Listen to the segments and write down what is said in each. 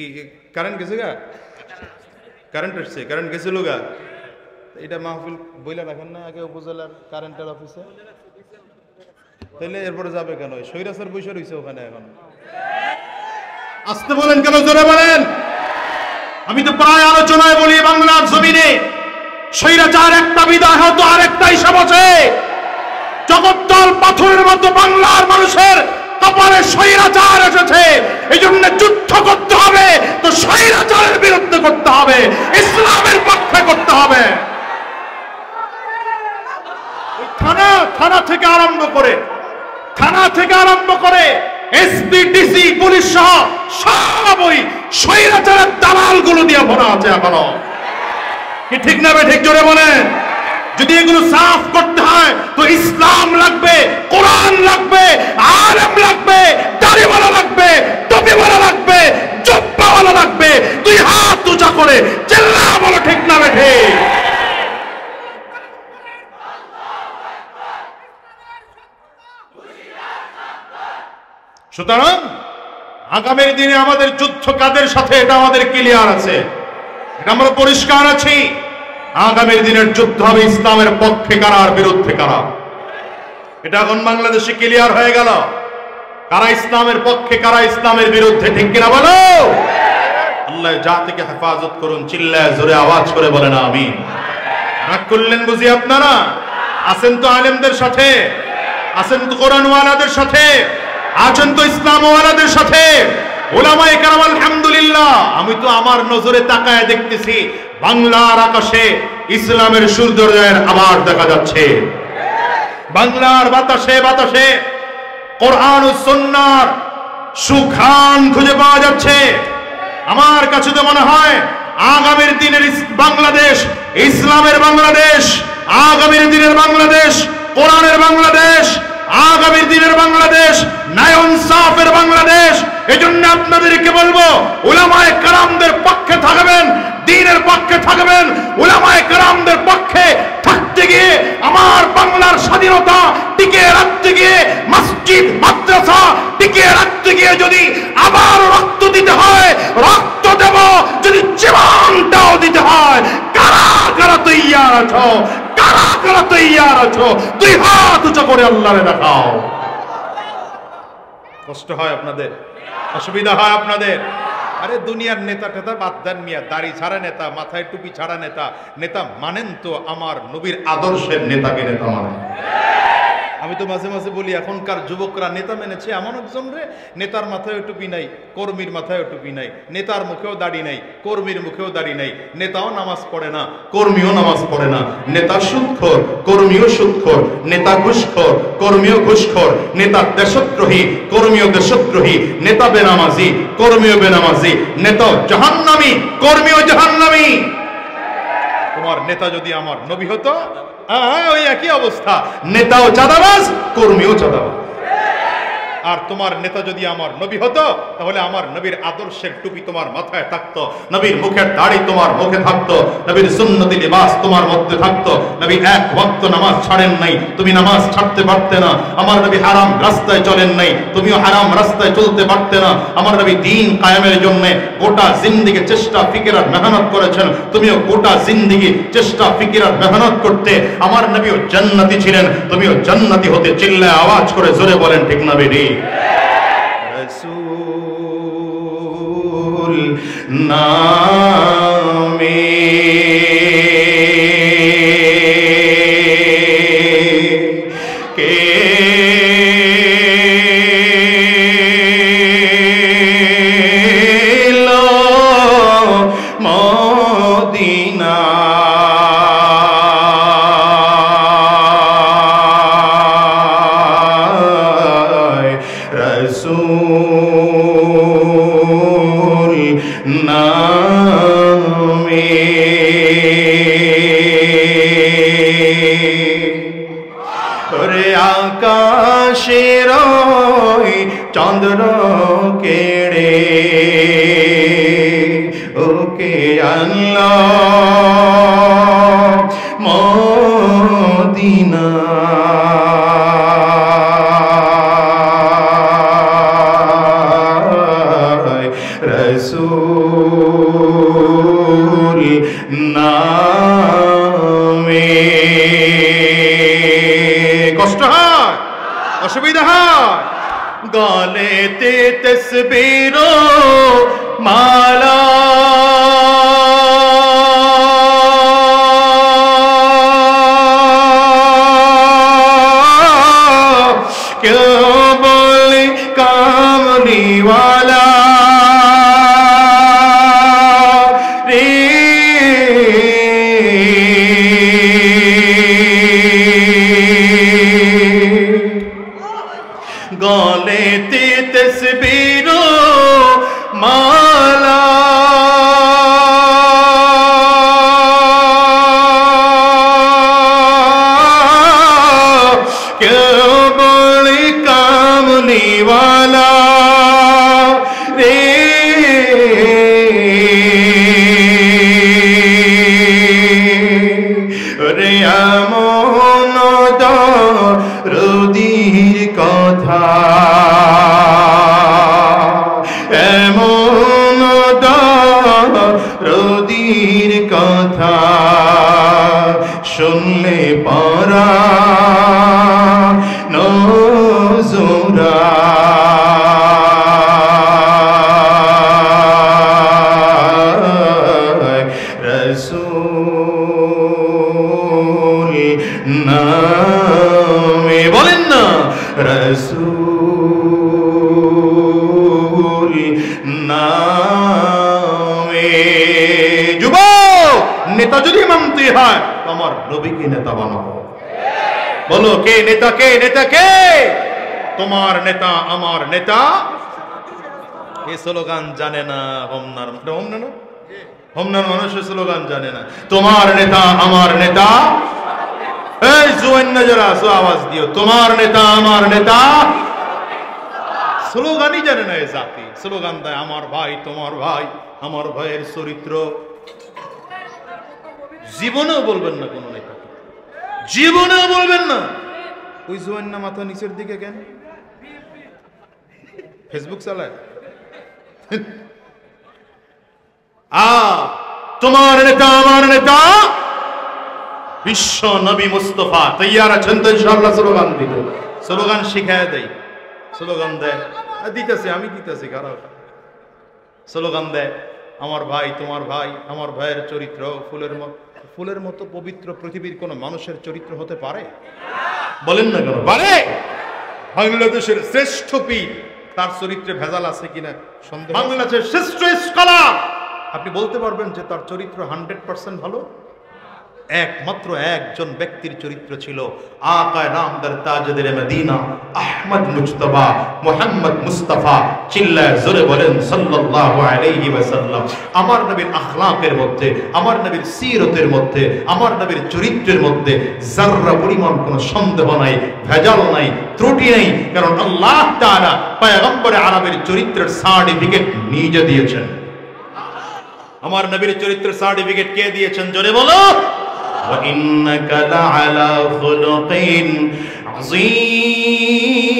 কি কারেন্ট গেছে গা? কারেন্ট আসছে, কারেন্ট গেছিল গা। এটা মাহফিল বইলা রাখেন না আগে উপজেলার কারেন্টের অফিসে, তাহলে এরপরে যাবে কেন? সৈরাসের বৈশা রয়েছে ওখানে এখন। আসতে বলেন কেন, জোরে বলেন। আমি তো প্রায় আলোচনায় বলি বাংলার জমিনে স্বৈরাচার একটা বিদায় হতো আর একটা হিসাব আছে। জগদ্দল পাথরের মতো বাংলার মানুষের কপালে স্বৈরাচার এসেছে, এই জন্য যুদ্ধ করতে হবে তো স্বৈরাচারের বিরুদ্ধে করতে হবে, ইসলামের পক্ষে করতে হবে। থানা থেকে আরম্ভ করে এসপি, ডিসি, পুলিশ সহ সব ওই স্বৈরাচারের দালাল গুলো দিয়ে ভরা আছে এখনো। কি ঠিক না বে? ঠিক জোরে বলেন। যদি এগুলো সাফ করতে হয় তো ইসলাম লাগবে, কোরআন লাগবে, আলেম লাগবে, দাড়িওয়ালা লাগবে, টুপিওয়ালা লাগবে, জুব্বাওয়ালা লাগবে। দুই হাত উঁচা করে চিল্লা বলো ঠিক না বে? ঠিক। সুতরাং আগামীর দিনে আমাদের যুদ্ধ কাদের সাথে এটা আমাদের ক্লিয়ার আছে, এটা আমরা পরিষ্কার আছি। আগামীর দিনের যুদ্ধ হবে ইসলামের পক্ষে কারা আর বিরুদ্ধে কারা। এটা এখন বাংলাদেশে ক্লিয়ার হয়ে গেল, কারা ইসলামের পক্ষে কারা ইসলামের বিরুদ্ধে। ঠিক কিনা বলো? আল্লাহ জাতিকে হেফাজত করুন। চিল্লায় জোরে আওয়াজ করে বলেন আমিন। রাগ করলেন বুঝি আপনারা? আছেন তো আলেমদের সাথে, আছেন তো কোরআনওয়ালাদের সাথে, আছেন তো ইসলামওয়ালাদের সাথে, উলামায়ে কেরাম। আলহামদুলিল্লাহ, আমি তো আমার নজরে তাকায় দেখতেছি বাংলার আকাশে ইসলামের সূর্যোদয়ের আবার দেখা যাচ্ছে। বাংলার বাতাসে বাতাসে কোরআন ও সুন্নাহর সুঘ্রাণ খুঁজে পাওয়া যাচ্ছে। আমার কাছে তো মনে হয় আগামীর দিনের বাংলাদেশ ইসলামের বাংলাদেশ, আগামীর দিনের বাংলাদেশ কোরআনের বাংলাদেশ, আগামীর দিনের বাংলাদেশ ন্যায় ইনসাফের বাংলাদেশ। এজন্য আপনাদেরকে বলবো, উলামায়ে কেরামদের পক্ষে থাকবেন, দ্বীনের পক্ষে থাকবেন। উলামায়ে কেরামদের পক্ষে থাকতে গিয়ে আমার বাংলার স্বাধীনতা টিকিয়ে রাখতে গিয়ে, মসজিদ মাদ্রাসা টিকিয়ে রাখতে গিয়ে যদি আবার রক্ত দিতে হয় রক্ত দেব, যদি জীবনটাও দিতে হয়। কারা কারা তৈয়ার আছো? কারা কারা তৈয়ার আছো? দুই হাত উঁচু করে আল্লাহরে দেখাও। কষ্ট হয় আপনাদের, অসুবিধা হয় আপনাদের? আরে দুনিয়ার নেতা টেতা বাদ দেন মিয়া, দাড়ি ছাড়া নেতা, মাথায় টুপি ছাড়া নেতা। নেতা মানেন তো আমার নবীর আদর্শের নেতাকে নেতা মানেন। আমি তো মাঝে মাঝে বলি এখনকার যুবকরা নেতা মেনেছে এমন একজন রে, নেতার মাথায় টুপি নাই, কর্মীর মাথায় টুপি নাই, নেতার মুখেও দাড়ি নাই, কর্মীর মুখেও দাড়ি নাই। নেতাও নামাজ পড়ে না, কর্মীও নামাজ পড়ে না। নেতা সুদখোর, কর্মীও সুদখোর। নেতা ঘুষখোর, কর্মীও ঘুষখোর। নেতা দেশদ্রোহী, কর্মীও দেশদ্রোহী। নেতা বেনামাজি, কর্মীও বেনামাজি। নেতা জাহান্নামী, কর্মীও জাহান্নামী। তোমার নেতা যদি আমার নবী হতো, ওই একই অবস্থা, নেতাও চাঁদাবাজ, কর্মীও চাঁদাবাজ। আর তোমার নেতা যদি আমার নবী হতো, তাহলে আমার নবীর আদর্শের টুপি তোমার মাথায় থাকতো, নবীর মুখের দাড়ি তোমার মুখে থাকতো, নবীর সুন্নতি লিবাস তোমার মধ্যে থাকতো। নবী এক ওয়াক্ত নামাজ ছাড়েন নাই, তুমি নামাজ ছাড়তে পারতে না। আমার নবী হারাম রাস্তায় চলেন নাই, তুমিও হারাম রাস্তায় চলতে পারতে না। আমার নবী দ্বীন কায়েমের জন্য গোটা জিন্দেগি চেষ্টা ফিকির আর মেহনত করেছেন, তুমিও গোটা জিন্দেগি চেষ্টা ফিকির আর মেহনত করতে। আমার নবীও জান্নাতি ছিলেন, তুমিও জান্নাতি হতে। চিল্লায় আওয়াজ করে জোরে বলেন ঠিক না বেরি? রাসূল নামে কে লো মদিনা, রাসূল নামে ওরে আকাশের চন্দ্র কেড়ে ওকে আল্লাহ মদিনা। রাসূল রসূল নামে। কষ্ট হয়, অসুবিধা হয়, গলেতে তসবির মালা কামলিওয়ালা রে, গলেতে তসবির মালা কেউ বলে কামলিওয়ালা রে, রে আমন দরদীর কথা, এমন দরদীর কথা শুনলে পারা নজরা রসূল নামে। বলেন না রসূল নামে। যুবক, নেতা যদি মানতে হয় আমার নবীকে নেতা বানাও। বলো কে নেতা? কে নেতা? কে? তোমার নেতা আমার নেতা। এই স্লোগান জানে না হোমনার, হোমনার মানুষের স্লোগান জানে না। তোমার নেতা আমার নেতা। এই জুয়ান্না যারা আছো আওয়াজ দিও, তোমার নেতা আমার নেতা। স্লোগানই জানে না এই জাতি। স্লোগান দেয় আমার ভাই তোমার ভাই, আমার ভাইয়ের চরিত্র। জীবনেও বলবেন না কোন নেতাকে, জীবনেও বলবেন না। ওই জুয়ান্না মাথা নিচের দিকে কেন? ফেসবুক চালায়। তোমার নেতা আমার নেতা বিশ্ব নবী মুস্তাফা। তৈয়ার আছেন তো ইনশাআল্লাহ স্লোগান দিতে? স্লোগান শিখায় দেয়, স্লোগান দেয়, দিতেছি আমি দিতেছি কারো স্লোগান দেয় আমার ভাই তোমার ভাই, আমার ভাইয়ের চরিত্র ফুলের মতো। ফুলের মতো পবিত্র পৃথিবীর কোন মানুষের চরিত্র হতে পারে? বলেন না কেন পারে? বাংলাদেশের শ্রেষ্ঠ পীর, তার চরিত্রে ভেজাল আছে কিনা সন্দেহ। বাংলাদেশের শ্রেষ্ঠ স্কলার, আপনি বলতে পারবেন যে তার চরিত্র 100% ভালো? একমাত্র একজন ব্যক্তির চরিত্র ছিল আকা নামদার তাজদার মদিনা আহমদ মুজতবা মুহাম্মদ মুস্তাফা। চিল্লায় জোরে বলেন সাল্লাল্লাহু আলাইহি ওয়াসাল্লাম। আমার নবীর আখলাকের মধ্যে, আমার নবীর সিরতের মধ্যে, আমার নবীর চরিত্রের মধ্যে যাররা পরিমাণ কোনো সন্দেহ নাই, ভেজাল নাই, ত্রুটি নাই। কারণ আল্লাহ তাআলা পয়গম্বরে আরবের চরিত্রের সার্টিফিকেট নিজে দিয়েছেন। আমার নবীর চরিত্রের সার্টিফিকেট কে দিয়েছেন? জোরে বলো। وإنك لعلى خلق عظيم।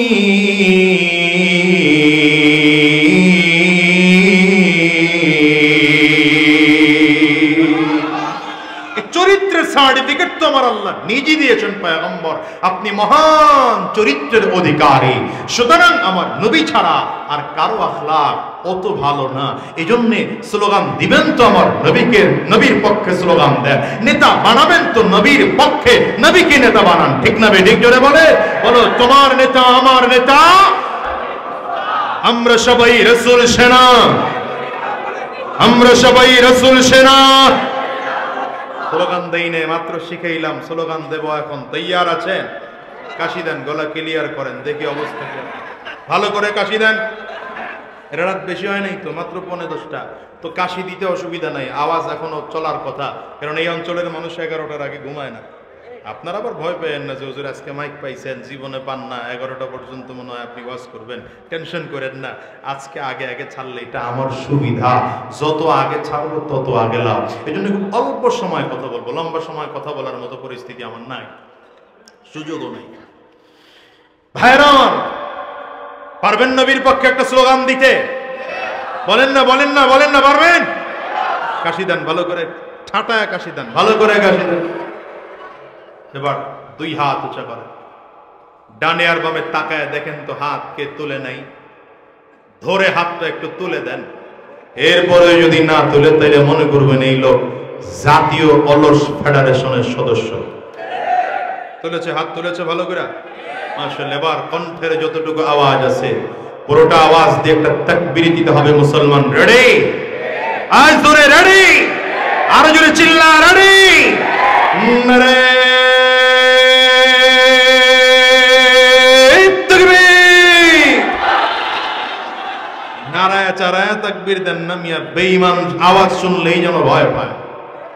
চরিত্রের সার্টিফিকেট তো আমার আল্লাহ নিজে দিয়েছেন পয়গম্বর। আপনি মহান চরিত্রের অধিকারী, সুতরাং আমার নবী ছাড়া আর কারো আখলাক অত ভালো না। এই জন্যে স্লোগান দিবেন তো আমার নবীকে, নবীর পক্ষে স্লোগান দেন। নেতা বানাবেন তো নবীর পক্ষে, নবীকে নেতা বানান। ঠিক না বেঠিক? জোরে বলে বলো তোমার নেতা আমার নেতা। আমরা সবাই রাসূল সেনা, আমরা সবাই রাসূল সেনা। স্লোগান দেই নাই, মাত্র শিখাইলাম, স্লোগান দেব এখন। তৈয়ার আছেন? কাশি দেন, গলা ক্লিয়ার করেন, দেখি অবস্থা কি। ভালো করে কাশি দেন। রাত বেশি হয় নাই তো, মাত্র 9:10টা তো কাশি দিতে অসুবিধা নাই। আওয়াজ এখনো চলার কথা, কারণ এই অঞ্চলের মানুষ 11টার আগে ঘুমায় না। আপনারা আবার ভয় পেয়েন না যে হুজুর আজকে মাইক পাইছেন, জীবনে পান না, 11টা পর্যন্ত মনে হয় আপনি ওয়াজ করবেন। টেনশন করেন না, আজকে আগে আগে ছাড়লে এটা আমার সুবিধা। যত আগে ছাড়বো তত আগে লাভ। এই জন্য খুব অল্প সময় কথা বলবো, লম্বা সময় কথা বলার মতো পরিস্থিতি আমার নাই, সুযোগও নেই। ভাইরা পারবেন নবীর পক্ষে একটা স্লোগান দিতে? বলেন না বলেন না বলেন না, পারবেন? কাশি দেন ভালো করে, ঠাটায় কাশি দেন ভালো করে, কাশি দেন। এবার দুই হাত উঁচা করেন, ডানে আর বামে তাকায় দেখেন তো হাত কে তুলে নাই, ধরে হাতটা একটু তুলে দেন। এরপরে যদি না তুলে তাইলে মনে করবেন এই লোক জাতীয় অলস ফেডারেশনের সদস্য। তুলেছে, হাত তুলেছে ভালো করে মাশাআল্লাহ। এবার কণ্ঠের যতটুকু আওয়াজ আছে পুরোটা আওয়াজ দিয়ে একটা তাকবীর দিতে হবে। মুসলমান রেডি? আজ জোরে রেডি, আরো জোরে চিল্লা রেডি। নারে তাকবীর, নারায়ে চারায়ে তাকবীর দেন না মিয়া, বেঈমান আওয়াজ শুনলেই যেন ভয় পায়।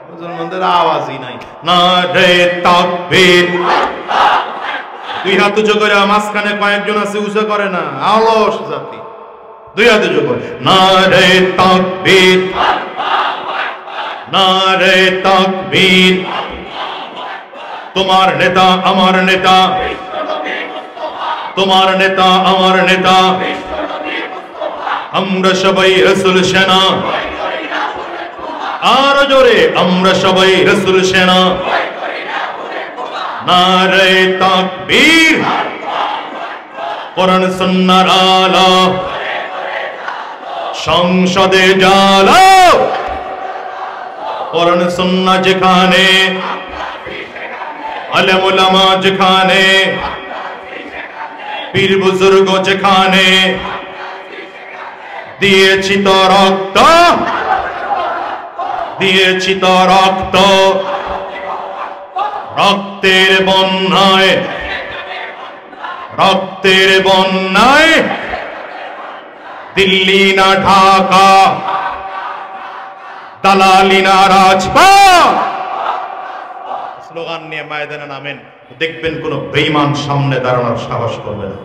মুসলমানদের আওয়াজই নাই। নারে তাকবীর, দুই হাত উঁচু করে, মাঝখানে কয়েকজন আছে উঁচু করে না, অলস জাতি। দুই হাত উঁচু করে, নারে তাকবীর, নারে তাকবীর। তোমার নেতা আমার নেতা, তোমার নেতা আমার নেতা, আমরা সবাই রাসূল সেনা। আর জোরে, আমরা সবাই রাসূল সেনা। নারে তাকবীর, কোরআন সুন্নাহর আলো, সংসদে জ্বালো। কোরআন সুন্নাহ যেখানে, আলেম ওলামা যেখানে, পীর বুজুর্গ যেখানে, দিয়েছি তো রক্ত, দিয়েছি তো রক্ত, রক্তের বন্যায়, রক্তের বন্যায়, দিল্লি না ঢাকা, দালালি না রাজপথ। স্লোগান নিয়ে ময়দানে নামেন, দেখবেন কোন বেঈমান সামনে দাঁড়ানোর সাহস করবে না।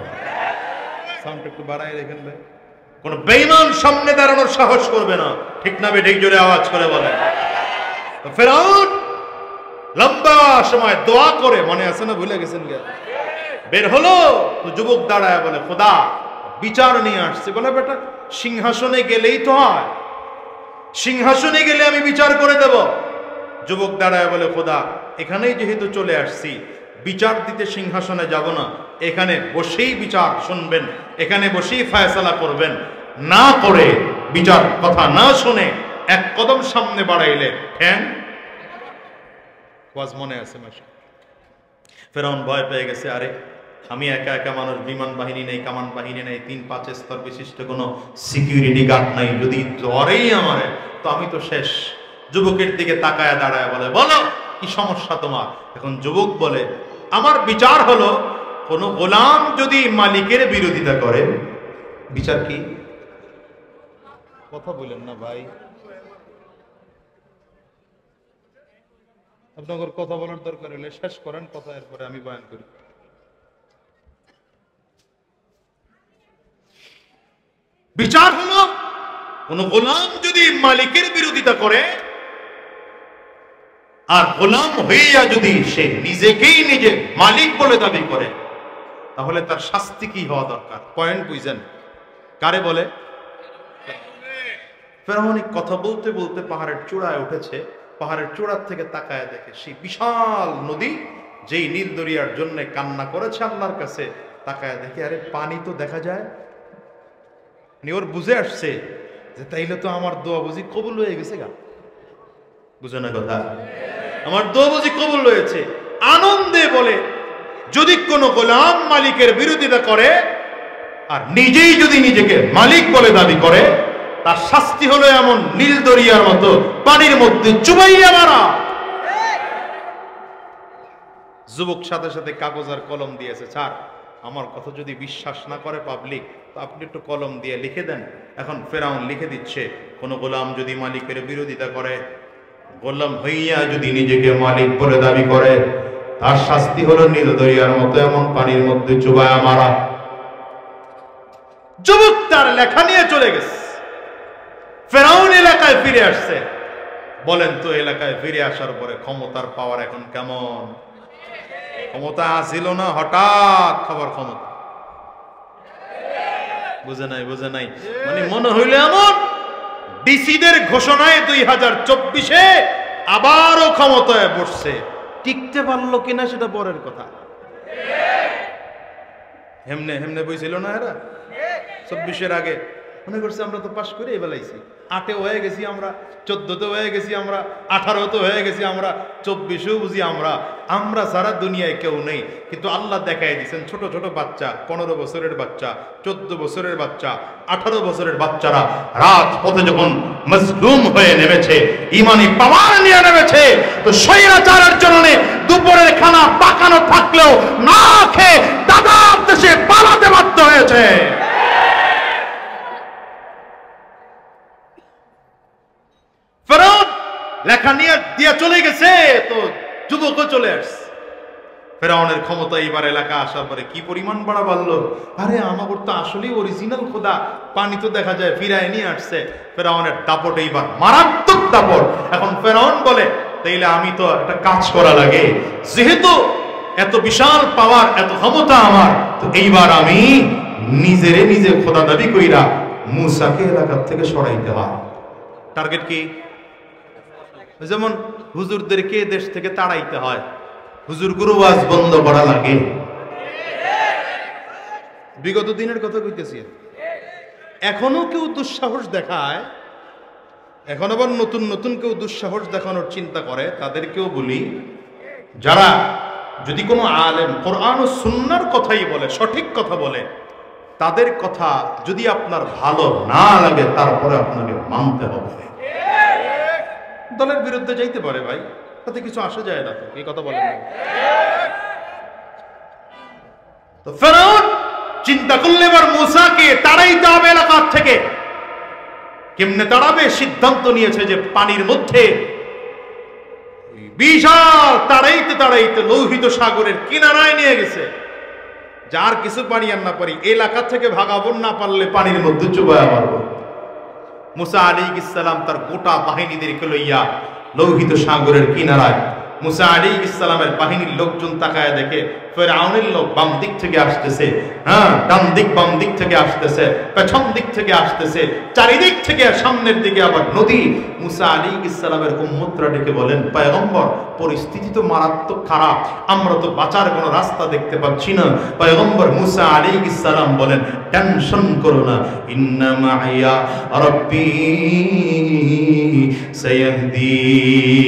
সাউন্ড একটু বাড়ায় দেখেন ভাই, কোন বেঈমান সামনে দাঁড়ানোর সাহস করবে না। ঠিক না বেঠিক? জোরে আওয়াজ করে বলেন। ফেরাউন লম্বা সময় দোয়া করে, মনে আছে না, ভুলে গেছেন গে, বের হলো তো যুবক দাঁড়ায় বলে খোদা বিচার নিয়ে আসছে। বলে বেটা সিংহাসনে গেলেই তো হয়, সিংহাসনে গেলে আমি বিচার করে দেব। যুবক দাঁড়ায় বলে খোদা এখানেই যেহেতু চলে আসছি, বিচার দিতে সিংহাসনে যাব না, এখানে বসেই বিচার শুনবেন, এখানে বসেই ফয়সালা করবেন। না করে বিচার কথা না শুনে এক কদম সামনে বাড়াইলে ঠ্যাং ওয়াজ, মনে আছে মাসা। ফেরাউন ভয় পেয়ে গেছে, আরে আমি একা একা মানুষ, বিমান বাহিনী নেই, কামান বাহিনী নেই, 3-5 স্তর বিশিষ্ট কোনো সিকিউরিটি গার্ড নাই, যদি ধরেই আমারে তো আমি তো শেষ। যুবকের দিকে তাকায় দাঁড়ায় বলে বলো কি সমস্যা তোমার? এখন যুবক বলে আমার বিচার হলো কোন গোলাম যদি মালিকের বিরোধিতা করে, বিচার কি? কথা বলেন না ভাই, আপনাদের কথা বলার দরকার হলে শেষ করেন কথা, এরপরে আমি বয়ান করি। বিচার হলো কোন গোলাম যদি মালিকের বিরোধিতা করে, আর গোলাম হইয়া যদি সে নিজেকেই নিজে মালিক বলে দাবি করে, তাহলে তার শাস্তি কি হওয়া দরকার? পয়েন্ট বুঝেন? কারে বলে? ফেরাউন কথা বলতে বলতে পাহাড়ের চূড়ায় উঠেছে, পাহাড়ের চূড়ার থেকে তাকায় দেখে সেই বিশাল নদী, যেই নীল দরিয়ার জন্য কান্না করেছে আল্লাহর কাছে, তাকায় দেখে আরে পানি তো দেখা যায়। ওর বুঝে আসছে যে তাইলে তো আমার দোয়া বুঝি কবুল হয়ে গেছে গা। বুঝে না কথা? আমার দোয়া বুঝি কবুল হয়েছে। আনন্দে বলে যদি কোনো গোলাম মালিকের বিরোধিতা করে আর নিজেই যদি নিজেকে মালিক বলে দাবি করে, তার শাস্তি হলো এমন নীল দরিয়ার মতো পানির মধ্যে চুবাইয়া মারা। যুবক সাথে সাথে কাগজ আর কলম দিয়েছে, স্যার আমার কথা যদি বিশ্বাস না করে পাবলিক, তো আপনি একটু কলম দিয়ে লিখে দেন। এখন ফেরাউন লিখে দিচ্ছে, কোন গোলাম যদি মালিকের বিরোধিতা করে, গোলাম হইয়া যদি নিজেকে মালিক বলে দাবি করে, তার শাস্তি হলো নীল দরিয়ার মতো এমন পানির মধ্যে চুবাইয়া মারা। যুবক তার লেখা নিয়ে চলে গেছে, ফেরাউন এলাকায় ফিরে আসছে। বলেন তো এলাকায় ফিরে আসার পরে ক্ষমতার পাওয়ার এখন কেমন? ক্ষমতা আসিল না, হঠাৎ খবর ক্ষমতা। বুঝে নাই, বুঝে নাই, মানে মনে হইলে এমন ডিসিদের ঘোষণায় 2024-এ আবারও ক্ষমতায় বসছে। টিকতে পারলো কিনা সেটা পরের কথা। হেমনে হেমনে বইছিল না এরা 24-এর আগে মনে করছে আমরা তো পাশ করে বেলাইছি, 8-এ হয়ে গেছি আমরা, 14-তে হয়ে গেছি আমরা, 18-তে হয়ে গেছি আমরা, 24-এও বুঝি আমরা সারা দুনিয়ায় কেউ নেই। কিন্তু আল্লাহ দেখাই দিয়েছেন ছোট ছোট বাচ্চা, 15 বছরের বাচ্চা, 14 বছরের বাচ্চা, 18 বছরের বাচ্চারা রাজপথে যখন মজলুম হয়ে নেমেছে, ইমানি পাওয়ার নিয়ে নেমেছে, তো স্বৈরাচারের জন্য দুপুরের খানা পাকানো থাকলেও না খেয়ে দাদার দেশে পালাতে বাধ্য হয়েছে। ফেরাউন লেখা নিয়ে দিয়ে চলে গেছে, তো যুবকও চলে আসছে। ফেরাউনের ক্ষমতা এবার এলাকা আসার পরে কি পরিমাণ বাড়া বাড়লো। আরে আমাদের তো আসলেই অরিজিনাল খোদা, পানি তো দেখা যায় ফিরায় নিয়ে আসছে। ফেরাউনের দাপট এইবার মারাত্মক দাপট। এখন ফেরাউন বলে তাইলে আমি তো একটা কাজ করা লাগে, যেহেতু এত বিশাল পাওয়ার এত ক্ষমতা আমার, তো এইবার আমি নিজে খোদা দাবি কইরা মূসাকে এলাকার থেকে সরাইতে হয়। টার্গেট কি? যেমন হুজুরদেরকে দেশ থেকে তাড়াইতে হয়, হুজুর গুরু ওয়াজ বন্ধ করা লাগে। বিগত দিনের কথা কইতেছি। এখনো কেউ দুঃসাহস দেখায়, এখন আবার নতুন নতুন কেউ দুঃসাহস দেখানোর চিন্তা করে। তাদেরকেও বলি, যারা যদি কোনো আলেম কোরআন ও সুন্নাহর কথাই বলে, সঠিক কথা বলে, তাদের কথা যদি আপনার ভালো না লাগে তারপরে আপনাকে মানতে হবে। দলের বিরুদ্ধে যাইতে পারে ভাই, তাতে কিছু আসা যায় না। তো এই কথা বলেন না। তো ফেরাউন চিন্তা করলে এবার মূসাকে তাড়াইতে হবে এলাকার থেকে। কেমনে তাড়াবে? সিদ্ধান্ত নিয়েছে যে পানির মধ্যে বিশাল তাড়াইতে তাড়াইতে লোহিত সাগরের কিনারায় নিয়ে গেছে। যার কিছু পানি আর না পারি, এলাকা থেকে ভাগাবো, না পারলে পানির মধ্যে চুবায়া মারবো। মুসা আলাইহিস সালাম তার গোটা বাহিনীদেরকে লইয়া লোহিত সাগরের কিনারায়। মুসা আলাইহিস সালামের বাহিনীর লোকজন তাকায় দেখে ফেরাউনের লোক বাম দিক থেকে আসতেছে, ডান দিক বাম দিক থেকে আসতেছে, পেছন দিক থেকে আসতেছে, চারিদিক থেকে, সামনের দিকে আবার নদী। মুসা আলাইহিস সালামের উম্মতরা ডেকে বলেন, পয়গম্বর পরিস্থিতি তো মারাত্মক খারাপ, আমরা তো বাঁচার কোনো রাস্তা দেখতে পাচ্ছি না। পয়গম্বর মুসা আলাইহিস সালাম বলেন, টেনশন করো না, ইন্না মাইয়া রাব্বি সায়াহদিন।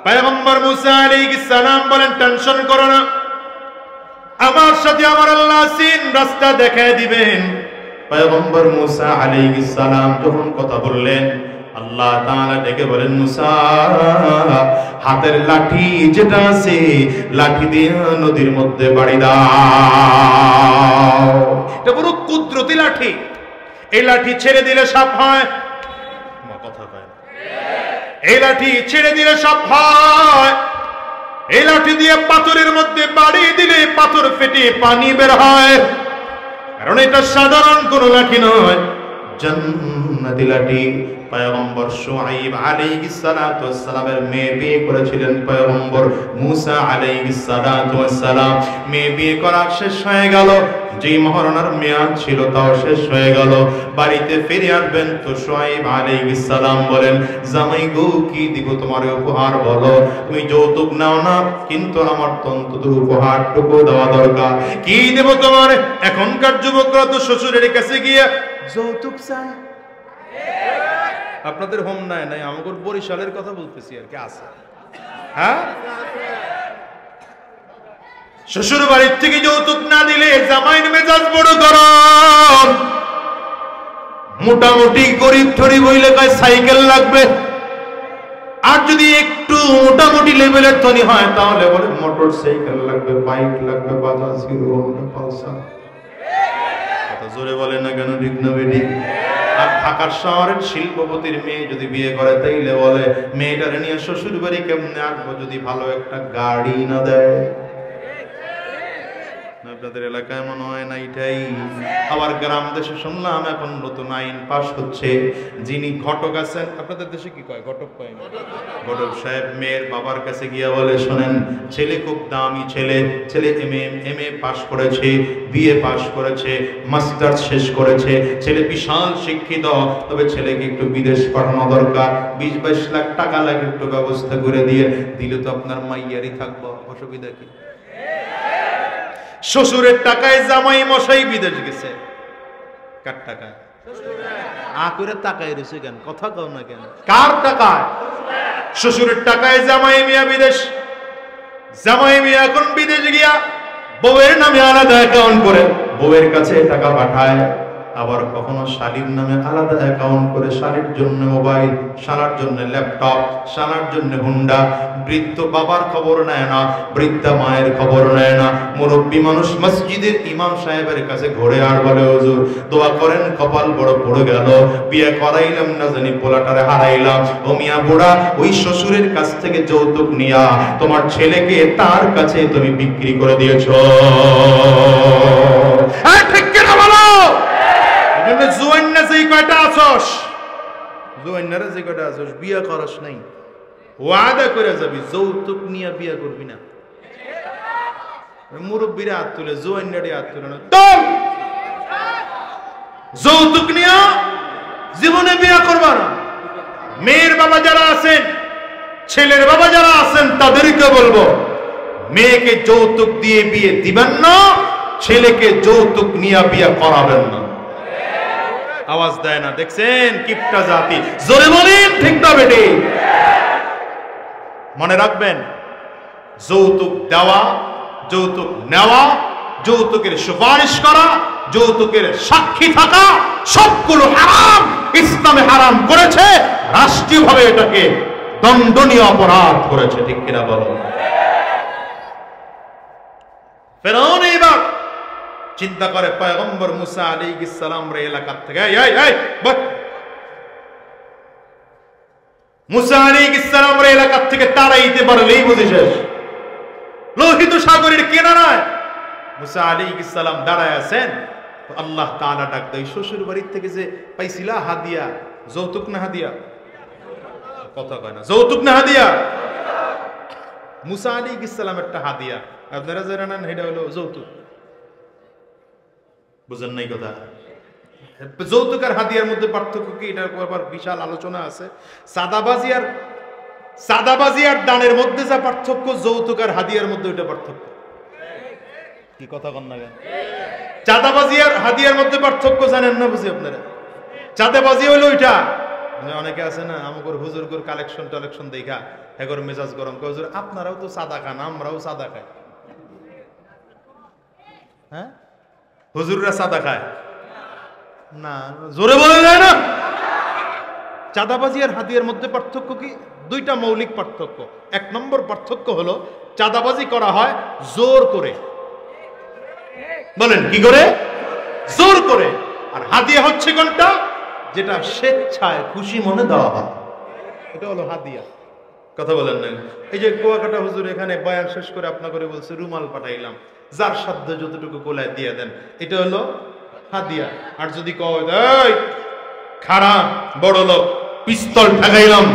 পয়গম্বর মুসা আলাইহিস সালাম বলেন, টেনশন করো না, আমার সাথে আমার আল্লাহ আছেন, রাস্তা দেখায় দিবেন। পয়গম্বর মুসা আলাইহিস সালাম যখন কথা বললেন, আল্লাহ তাআলা ডেকে বলেন, মুসা হাতের লাঠি যেটা আছে, লাঠি দিয়ে নদীর মধ্যে বাড়ি দাও। এটা পুরো কুদরতি লাঠি। এই লাঠি ছেড়ে দিলে সাপ হয়। কথা কয়, এই লাঠি ছেড়ে দিলে সাপ হয়। এই লাঠি দিয়ে পাথরের মধ্যে বাড়ি দিলে পাথর ফেটে পানি বের হয়। কারণ এটা সাধারণ কোনো লাঠি নয়, জান্নাতি লাঠি। পয়গম্বর শুআইব আলাইহিস সালাতু ওয়াস সালামের মেয়ে বিয়ে করেছিলেন পয়গম্বর মুসা আলাইহিস সালাতু ওয়াস সালাম। মেয়ে বিয়ে করা শেষ হয়ে গেল, যেই মহারণার মেয়াদ ছিল তাও শেষ হয়ে গেল। বাড়িতে ফিরে আসবেন তো শুআইব আলাইহিস সালাম বলেন, জামাই গো কি দিব তোমার উপহার বলো। তুমি যৌতুক নাও না, কিন্তু আমার তো অন্তত উপহারটুকু দেওয়া দরকার। কি দেব তোমার? এখনকার যুবকরা তো শ্বশুরের কাছে গিয়ে যৌতুক চায়। আপনাদের হোম নাই, আমাদের বরিশালের কথা বলতেছি আর কি, আছে। হ্যাঁ, শ্বশুর বাড়ির থেকে যৌতুক না দিলে জামাইয়ের মেজাজ বড় গরম। মোটামুটি গরিব ঠরি বইলে কয় সাইকেল লাগবে, আর যদি একটু মোটামুটি লেভেলের ধনী হয় তাহলে বলে মোটর সাইকেল লাগবে, বাইক লাগবে, বাজাজ, হিরো হোন্ডা, পালসার। কথা জোরে বলে না কেন? ঠিক না বেটি? আর ঢাকার শহরের শিল্পপতির মেয়ে যদি বিয়ে করে তাইলে বলে মেয়েটারে নিয়ে শ্বশুর বাড়ি কেমনে আসবো যদি ভালো একটা গাড়ি না দেয়। আপনাদের এলাকায় মনে হয় না এটাই। আবার গ্রাম দেশে শুনলাম এখন নতুন আইন পাস হচ্ছে, যিনি ঘটক আছেন, আপনাদের দেশে কি কয়, ঘটক কয় না, ঘটক সাহেব মেয়ের বাবার কাছে গিয়া বলে, শোনেন ছেলে খুব দামি ছেলে, ছেলে এমএ পাস করেছে, বিএ পাস করেছে, মাস্টার্স শেষ করেছে, ছেলে বিশাল শিক্ষিত, তবে ছেলেকে একটু বিদেশ পাঠানো দরকার, 20-22 লাখ টাকা লাগে, একটু ব্যবস্থা করে দিয়ে দিলে তো আপনার মাইয়ারই থাকবো, অসুবিধা কি? শ্বশুরের টাকায় জামাই মশাই বিদেশ গেছে, কার টাকায়? করে তাকাই রয়েছে কেন, কথা কও না কেন? কার টাকায়? শ্বশুরের টাকায় জামাই মিয়া বিদেশ। জামাই মিয়া এখন বিদেশ গিয়া বউয়ের নামে আলাদা অ্যাকাউন্ট করে বউয়ের কাছে টাকা পাঠায়, আবার কখনো শালীর নামে আলাদা অ্যাকাউন্ট করে শালীর জন্য মোবাইল, শালার জন্য ল্যাপটপ, শালার জন্য হুন্ডা। বৃদ্ধ বাবার খবর নেয় না, বৃদ্ধা মায়ের খবর নেয় না। মুরব্বী মানুষ মসজিদের ইমাম সাহেবের কাছে ঘুরে আর বলে, হুজুর দোয়া করেন, কপাল বড় পড়ে গেল, বিয়ে করাইলাম না জানি পোলাটারে হারাইলাম। ও মিয়া বুড়া, ওই শ্বশুরের কাছ থেকে যৌতুক নিয়া তোমার ছেলেকে তার কাছে তুমি বিক্রি করে দিয়েছ। ঠিক কিনা বলো? বিয়া করস নাই, ওয়াদা করে যাবি যৌতুক নিয়ে বিয়া করবি না। মুরব্বীরা হাত তুলে, জোয়ান্নারে হাত তুলে না, যৌতুক নিয়ে জীবনে বিয়া করবা না। মেয়ের বাবা যারা আছেন, ছেলের বাবা যারা আছেন, তাদেরকে বলবো, মেয়েকে যৌতুক দিয়ে বিয়ে দিবেন না, ছেলেকে যৌতুক নিয়ে বিয়ে করাবেন না। আওয়াজ দেয় না, দেখছেন কিপটা জাতি। জোরে বলেন ঠিক না বেটি? মনে রাখবেন, যৌতুক দেওয়া, যৌতুক নেওয়া, যৌতুকের সুপারিশ করা, যৌতুকের সাক্ষী থাকা, সবগুলো হারাম। ইসলামে হারাম করেছে, রাষ্ট্রীয়ভাবে এটাকে দণ্ডনীয় অপরাধ করেছে। ঠিক কিনা বলো? ফেরাউন এবার চিন্তা করে, পয়গম্বর মুসা আলাইহিস সালাম রে এলাকার থেকে মুসা আলাইহিস সালাম রে এলাকার থেকে তাড়াইতে পারলেই বুঝি শেষ। লোহিত সাগরের কিনারায় মুসা আলাইহিস সালাম দাঁড়ায় আছেন, আল্লাহ তাআলা ডাক দেয়, শ্বশুর বাড়ির থেকে যে পাইছিলা হাদিয়া, যৌতুক না হাদিয়া? কথা কয় না, যৌতুক না হাদিয়া? মুসা আলাইহিস সালাম একটা হাদিয়া, আপনারা যারা নেন এটা হলো যৌতুক। বুঝেন নাই কথা? যৌতুক আর হাদিয়ার মধ্যে পার্থক্য কি? এটার ব্যাপার বিশাল আলোচনা আছে। সাদাবাজি আর দানের মধ্যে যা পার্থক্য, যৌতুক আর হাদিয়ার মধ্যে ওইটা পার্থক্য। কি কথা কন না? চাঁদাবাজি আর হাদিয়ার মধ্যে পার্থক্য জানেন না বুঝি আপনারা? চাঁদাবাজি হলো ওইটা, অনেকে আছে না আমাদের হুজুরগুর কালেকশন টালেকশন দেখা এগোর মেজাজ গরম করে, হুজুর আপনারাও তো সাদা খান, আমরাও সাদা খাই। হ্যাঁ, হুজুররা সাদা খায় না, জোরে বলে যায় না। চাঁদাবাজি আর হাদিয়ার মধ্যে পার্থক্য কি? দুইটা মৌলিক পার্থক্য। 1 নম্বর পার্থক্য হলো, চাঁদাবাজি করা হয় জোর করে। বলেন কি করে? জোর করে। আর হাদিয়া হচ্ছে কোনটা? যেটা স্বেচ্ছায় খুশি মনে দেওয়া হয়, এটা হলো হাদিয়া। কথা বলেন না? এই যে কুয়াকাটা হুজুর এখানে বয়ান শেষ করে আপনাকে বলছে রুমাল পাঠাইলাম, যার সাধ্য যতটুকু কোলায় দিয়ে দেন, এটা হলো হাদিয়া। আর যদি কয় খারাপ বড় লোক, পিস্তল ঠেকাইলাম,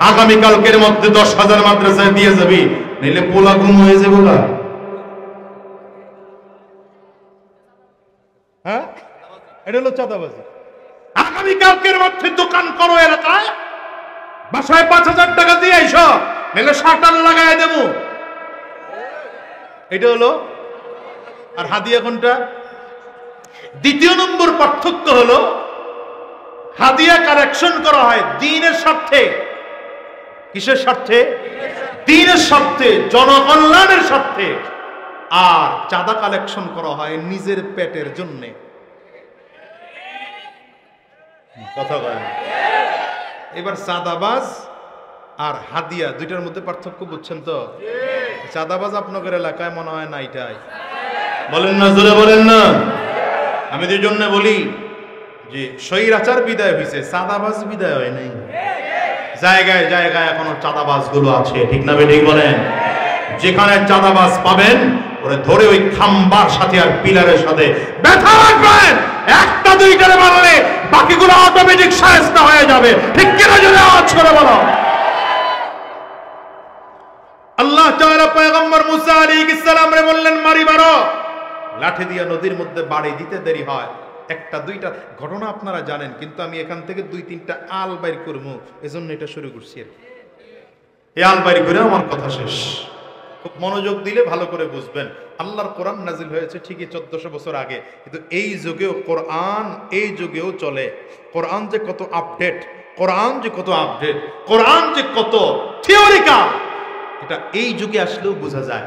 আগামীকালকের মধ্যে 10,000 মাদ্রাসায় দিয়ে যাবি, নিলে পোলা গুম হয়ে যাবো না। হ্যাঁ, এটা হলো চাঁদাবাজি। আগামীকালকের মধ্যে দোকান করো এলাকায়, বাসায় 5,000 টাকা দিয়ে আইসো, নিলে শাটার লাগাই দেবো, এটা হলো। আর হাদিয়া কোনটা? দ্বিতীয় নম্বর পার্থক্য হলো, হাদিয়া কালেকশন করা হয় দ্বীনের স্বার্থে। কিসের স্বার্থে? দ্বীনের স্বার্থে, জনকল্যাণের স্বার্থে। আর চাঁদা কালেকশন করা হয় নিজের পেটের জন্য। কথা বলেন। এবার চাঁদাবাজ আর হাদিয়া দুইটার মধ্যে পার্থক্য বুঝছেন তো? চাঁদাবাজ আপনাদের এলাকায় মনে হয় না, এটাই বলেন না, জোরে বলেন না। আমি এই জন্য বলি যে স্বৈরাচার বিদায় হয়েছে, চাঁদাবাজ বিদায় হয় নাই। জায়গায় জায়গায় এখনো চাঁদাবাজ গুলো আছে, ঠিক না? ঠিক বলেন। যেখানে চাঁদাবাজ পাবেন ওরে ধরে ওই খাম্বার সাথে আর পিলারের সাথে ব্যথা রাখবেন। একটা দুইটারে মারলে বাকিগুলো অটোমেটিক শায়েস্তা হয়ে যাবে। ঠিক কিনা জোরে আওয়াজ করে বলো। আল্লাহ তাআলা পয়গম্বর মুসা আলাইহিস সালাম রে বললেন মারি মারো। লাঠি দিয়ে নদীর মধ্যে বাড়ি দিতে দেরি হয়। একটা দুইটা ঘটনা আপনারা জানেন, কিন্তু আমি এখান থেকে দুই তিনটা আল বাইর করবো, এজন্য এটা শুরু করছি। এই আল বাইর করে আমার কথা শেষ। খুব মনোযোগ দিলে ভালো করে বুঝবেন। আল্লাহর কোরআন নাজিল হয়েছে ঠিকই 1400 বছর আগে, কিন্তু এই যুগেও কোরআন এই যুগেও চলে। কোরআন যে কত আপডেট, কোরআন যে কত আপডেট, কোরআন যে কত থিওরিক্যাল, এটা এই যুগে আসলেও বোঝা যায়।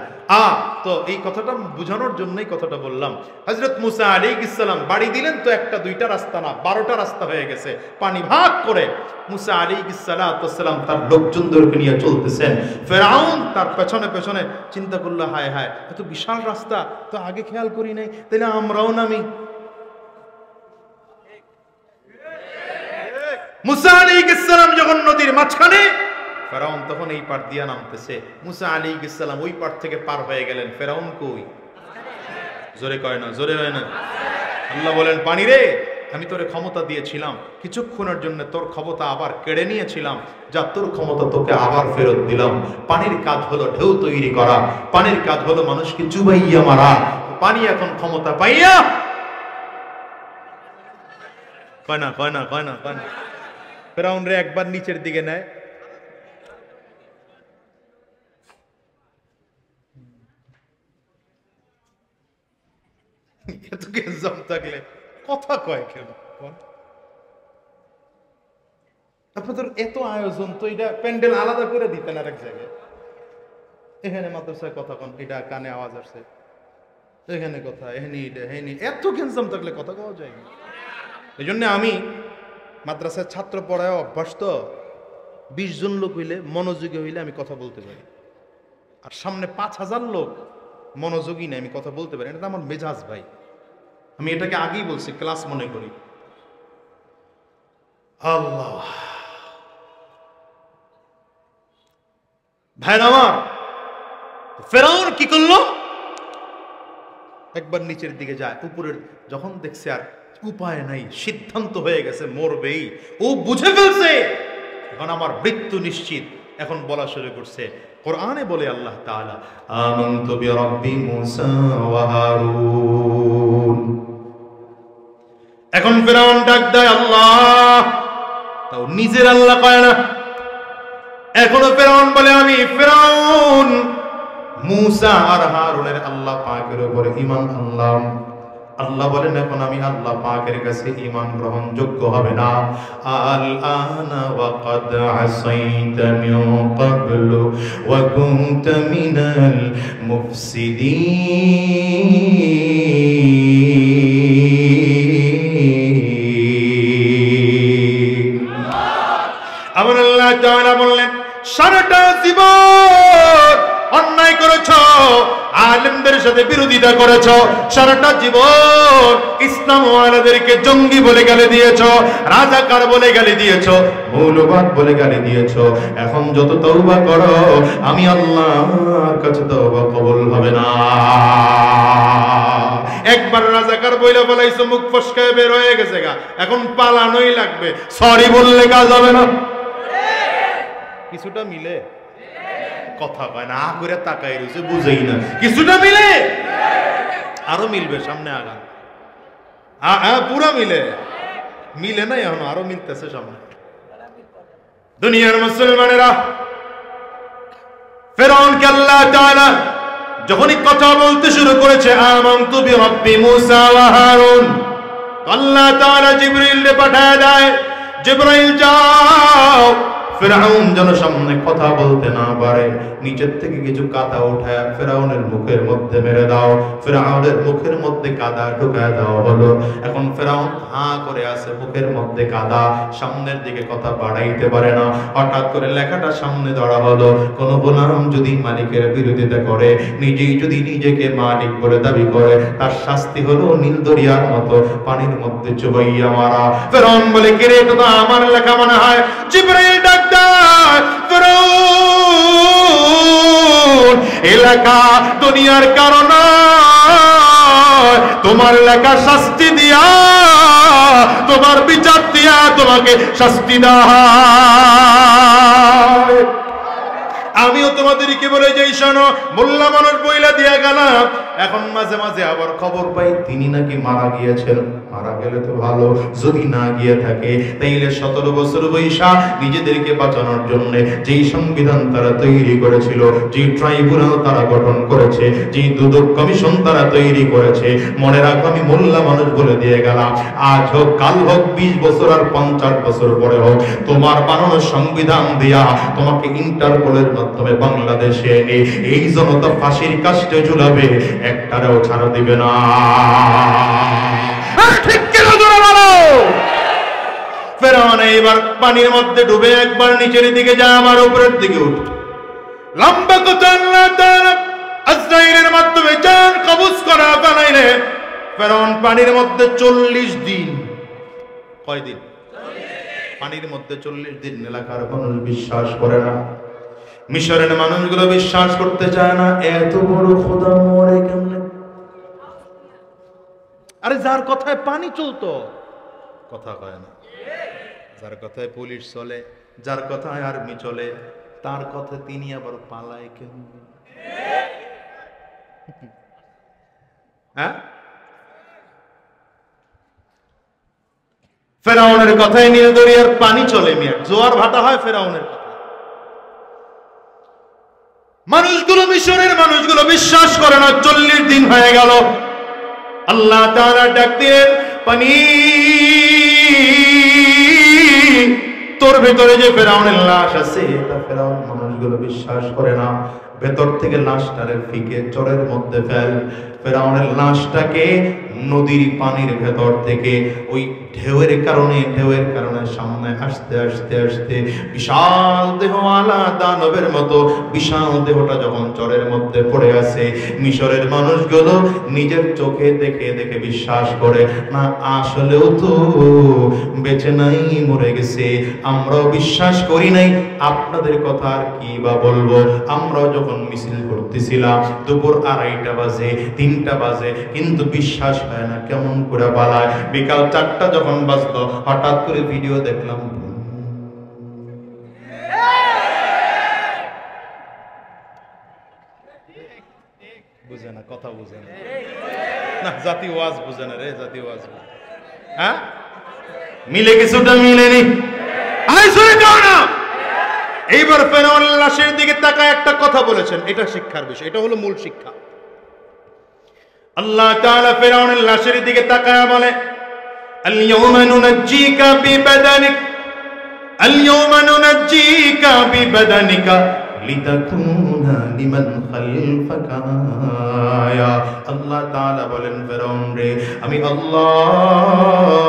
তো এই কথাটা বোঝানোর জন্যই কথাটা বললাম। হযরত মুসা আলাইহিস সালাম বাড়ি দিলেন তো একটা দুইটা রাস্তা না, 12টা রাস্তা হয়ে গেছে পানি ভাগ করে। মুসা আলাইহিস সালাম তার লোকজনদেরকে নিয়ে চলতেছেন। ফেরাউন তার পেছনে পেছনে চিন্তা করলো, হায় হায় এত বিশাল রাস্তা তো আগে খেয়াল করি নাই, তাহলে আমরাও নামি। মুসা আলাইহিস সালাম যখন নদীর মাঝখানে, ফেরাউন তখন এই পার দিয়া নামতেছে। মুসা আলাইহিস সালাম ওই পার থেকে পার হয়ে গেলেন। ফেরাউন কই? জোরে কয় না, জোরে হয় না। আল্লাহ বলেন, পানি রে, আমি তোরে ক্ষমতা দিয়েছিলাম, কিছুক্ষণের জন্য তোর ক্ষমতা আবার কেড়ে নিয়েছিলাম, যা তোর ক্ষমতা তোকে আবার ফেরত দিলাম। পানির কাজ হলো ঢেউ তৈরি করা, পানির কাজ হলো মানুষকে চুবাইয়া মারা। পানি এখন ক্ষমতা পাইয়া কয় না, কয় না, কয় না, কয় না। ফেরাউন রে একবার নিচের দিকে নেয়, এত গেঞ্জাম থাকলে কথা কয় কেন? আপনাদের এত আয়োজন, তো এটা প্যান্ডেল আলাদা করে দিতেন আরেক জায়গায়। এখানে মাদ্রাসায় কথা কন, এটা কানে আওয়াজ আসছে, এখানে কথা, এখানে এত গেঞ্জাম থাকলে কথা কওয়া যায় না। এই জন্য আমি মাদ্রাসায় ছাত্র পড়ায় অভ্যাস, তো 20 জন লোক হইলে, মনোযোগী হইলে আমি কথা বলতে পারি। আর সামনে 5000 লোক মনোযোগী না, আমি কথা বলতে পারি। এটা আমার মেজাজ ভাই, আমি এটাকে আগেই বলছি, ক্লাস মনে করি। আল্লাহ ভাই আমার, ফেরাউন কি করলো? একবার নিচের দিকে যায়, উপরের যখন দেখছে আর উপায় নাই, সিদ্ধান্ত হয়ে গেছে মরবেই, ও বুঝে ফেলছে এখন আমার মৃত্যু নিশ্চিত। এখন বলা শুরু করছে। কোরআনে বলে আল্লাহ তাআলা, আমানতু বিরাব্বি মুসা ওয়া হারুন। এখন ফেরাউন ডাক দেয় আল্লাহ, তাও নিজের আল্লাহ কয় না। এখনো ফেরাউন বলে আমি ফেরাউন মুসা আর হারুনের আল্লাহ পাকের উপরে ঈমান আনলাম। আল্লাহ বলেন এখন আমি আল্লাহ পাকের কাছে ঈমান গ্রহণযোগ্য হবে না। আল আনা ওয়া ক্বাদ আসাইতা মিন ক্বাবলু ওয়া কুনতা মিনাল মুফসিদিন। আমার আল্লাহ তাআলা বললেন, সারাটা জীবন অন্যায় করেছো, আলেমদের সাথে বিরোধিতা করেছো, সারাটা জীবন ইসলাম ওয়ালাদেরকে জঙ্গি বলে গালি দিয়েছো, রাজাকার বলে গালি দিয়েছো, মৌলবাদ বলে গালি দিয়েছো। এখন যত তওবা করো, আমি আল্লাহর কাছে তওবা কবুল হবে না। একবার রাজাকার বইলা বলাইছো, মুখ ফসকায় বের হয়ে গেছে গা, এখন পালানোই লাগবে। সরি বললে কাজ হবে না। কিছুটা মিলে কথা কয় না, করে তাকাই রয়েছে, বুঝেই না। কিছুটা মিলে, আরো মিলবে সামনে আগান। পুরা মিলে, মিলে না এখন, আরো মিলতেছে সামনে। দুনিয়ার মুসলমানেরা ফেরাউনকে আল্লাহ তাআলা যখনই কথা বলতে শুরু করেছে, আমানতু বিরাব্বি মুসা ওয়া হারুন, আল্লাহ তাআলা জিবরিলকে পাঠায় দেয়, জিবরাইল যাও, ফেরাউন যেন সামনে কথা বলতে না পারে, নিচের থেকে কিছু কাদা উঠায় ফেরাউনের মুখের মধ্যে মেরে দাও। ফেরাউনের মুখের মধ্যে কাদা ঢুকায় দেওয়া হলো। এখন ফেরাউন হাঁ করে আছে, মুখের মধ্যে কাদা, সামনের দিকে কথা বাড়াইতে পারে না। হঠাৎ করে লেখাটা সামনে ধরা হলো, কোন গোলাম যদি মালিকের বিরোধিতা করে, নিজেই যদি নিজেকে মালিক বলে দাবি করে, তার শাস্তি হলো নীল দরিয়ার মতো পানির মধ্যে চুবাইয়া মারা। ফেরাউন বলে, কে রে, এটা তো আমার লেখা মনে হয়। জিবরাইল ডাক, এলাকা দুনিয়ার কারণ তোমার লেখা শাস্তি দিয়া তোমার বিচার দিয়া তোমাকে শাস্তি দেওয়া। আমিও তোমাদেরকে বলে যাই শোনো, মোল্লা মানুষ বইলা দিয়া গেলাম, এখন মাঝে মাঝে আবার খবর পাই তিনি নাকি মারা গিয়েছেন। মারা গেলে তো ভালো, যদি না গিয়ে থাকে তাইলে 17 বছর বয়সা নিজেদেরকে বাঁচানোর জন্য যেই সংবিধান তারা তৈরি করেছিল, যে ট্রাইব্যুনাল তারা গঠন করেছে, যে দুদক কমিশন তারা তৈরি করেছে, মনে রাখো আমি মোল্লা মানুষ বলে দিয়ে গেলাম, আজ হোক কাল হোক 20 বছর আর 50 বছর পরে হোক, তোমার বানানো সংবিধান দিয়া তোমাকে ইন্টারপোলের মাধ্যমে বাংলাদেশে এনে এই জনতা ফাঁসির কাস্টে ঝুলাবে, একটারেও ছাড়া দিবে না। ঠিক কিনা জোরে বলো। ফেরাউন এইবার পানির মধ্যে ডুবে একবার নিচের দিকে যায়, আবার উপরের দিকে উঠে। লম্বা কথা আল্লাহ তাআলা আজরাইলের মাধ্যমে জান কবজ করা বানাইলে ফেরাউন পানির মধ্যে 40 দিন। কয় দিন? পানির মধ্যে 40 দিন। এলাকার মানুষ বিশ্বাস করে না, মিশরের মানুষগুলো বিশ্বাস করতে চায় না, এত বড় খোদা মরে কেমনে? আরে যার কথায় পানি চলতো কথা কয় না, যার কথায় পুলিশ চলে, যার কথায় আর্মি চলে, তার কথা তিনি আবার পালায় কেমনে? হ্যাঁ, ফেরাউনের কথায় নীল দরিয়ার পানি চলে, মিয়া জোয়ার ভাটা হয় ফেরাউনের কথা। মানুষগুলো, মিশরের মানুষগুলো বিশ্বাস করে না। 40 দিন হয়ে গেল, আল্লাহ তাআলা ডাক দিলেন, পানি তোর ভেতরে যে ফেরাউনের লাশ আছে, এটা ফেরাউন মানুষগুলো বিশ্বাস করে না। ভেতর থেকে লাশটারে ফিকে চরের মধ্যে ফেল। ফেরাউনের লাশটাকে নদীর পানির ভেতর থেকে ওই ঢেউয়ের কারণে সামনে আসতে আসতে আসতে বিশাল দেহওয়ালা দানবের মতো বিশাল দেহটা যখন চরের মধ্যে পড়ে আছে, মিশরের মানুষগুলো নিজের চোখে দেখে দেখে বিশ্বাস করে না, আসলেও তো বেঁচে নাই, মরে গেছে। আমরাও বিশ্বাস করি নাই, আপনাদের কথা আর কি বা বলবো। আমরাও যখন মিছিল করতেছিলাম দুপুর 2:30 বাজে, 3টা বাজে, কিন্তু বিশ্বাস হয় না কেমন করে পালায়। বিকাল 4টা যখন বাজলো, হঠাৎ করে ভিডিও দেখলাম, বুঝে না, কথা বুঝে না, না জাতি ওয়াজ বুঝে না রে, জাতি ওয়াজ। হ্যাঁ, মিলে কিছুটা মিলেনি। আই শুনে দাও না। এইবার ফেরাউনের লাশের দিকে তাকায় একটা কথা বলেছেন, এটা শিক্ষার বিষয়, এটা হলো মূল শিক্ষা। আল্লাহ তাআলা ফেরাউনের লাশের দিকে তাকায় বলে, আল-ইয়াওমা নুনাজ্জিকা বিবাদানিক, আল-ইয়াওমা নুনাজ্জিকা বিবাদানিকা লিতাকুনা লিমান খালফাকা আয়া। আল্লাহ তাআলা বলেন, ফেরাউন রে, আমি আল্লাহ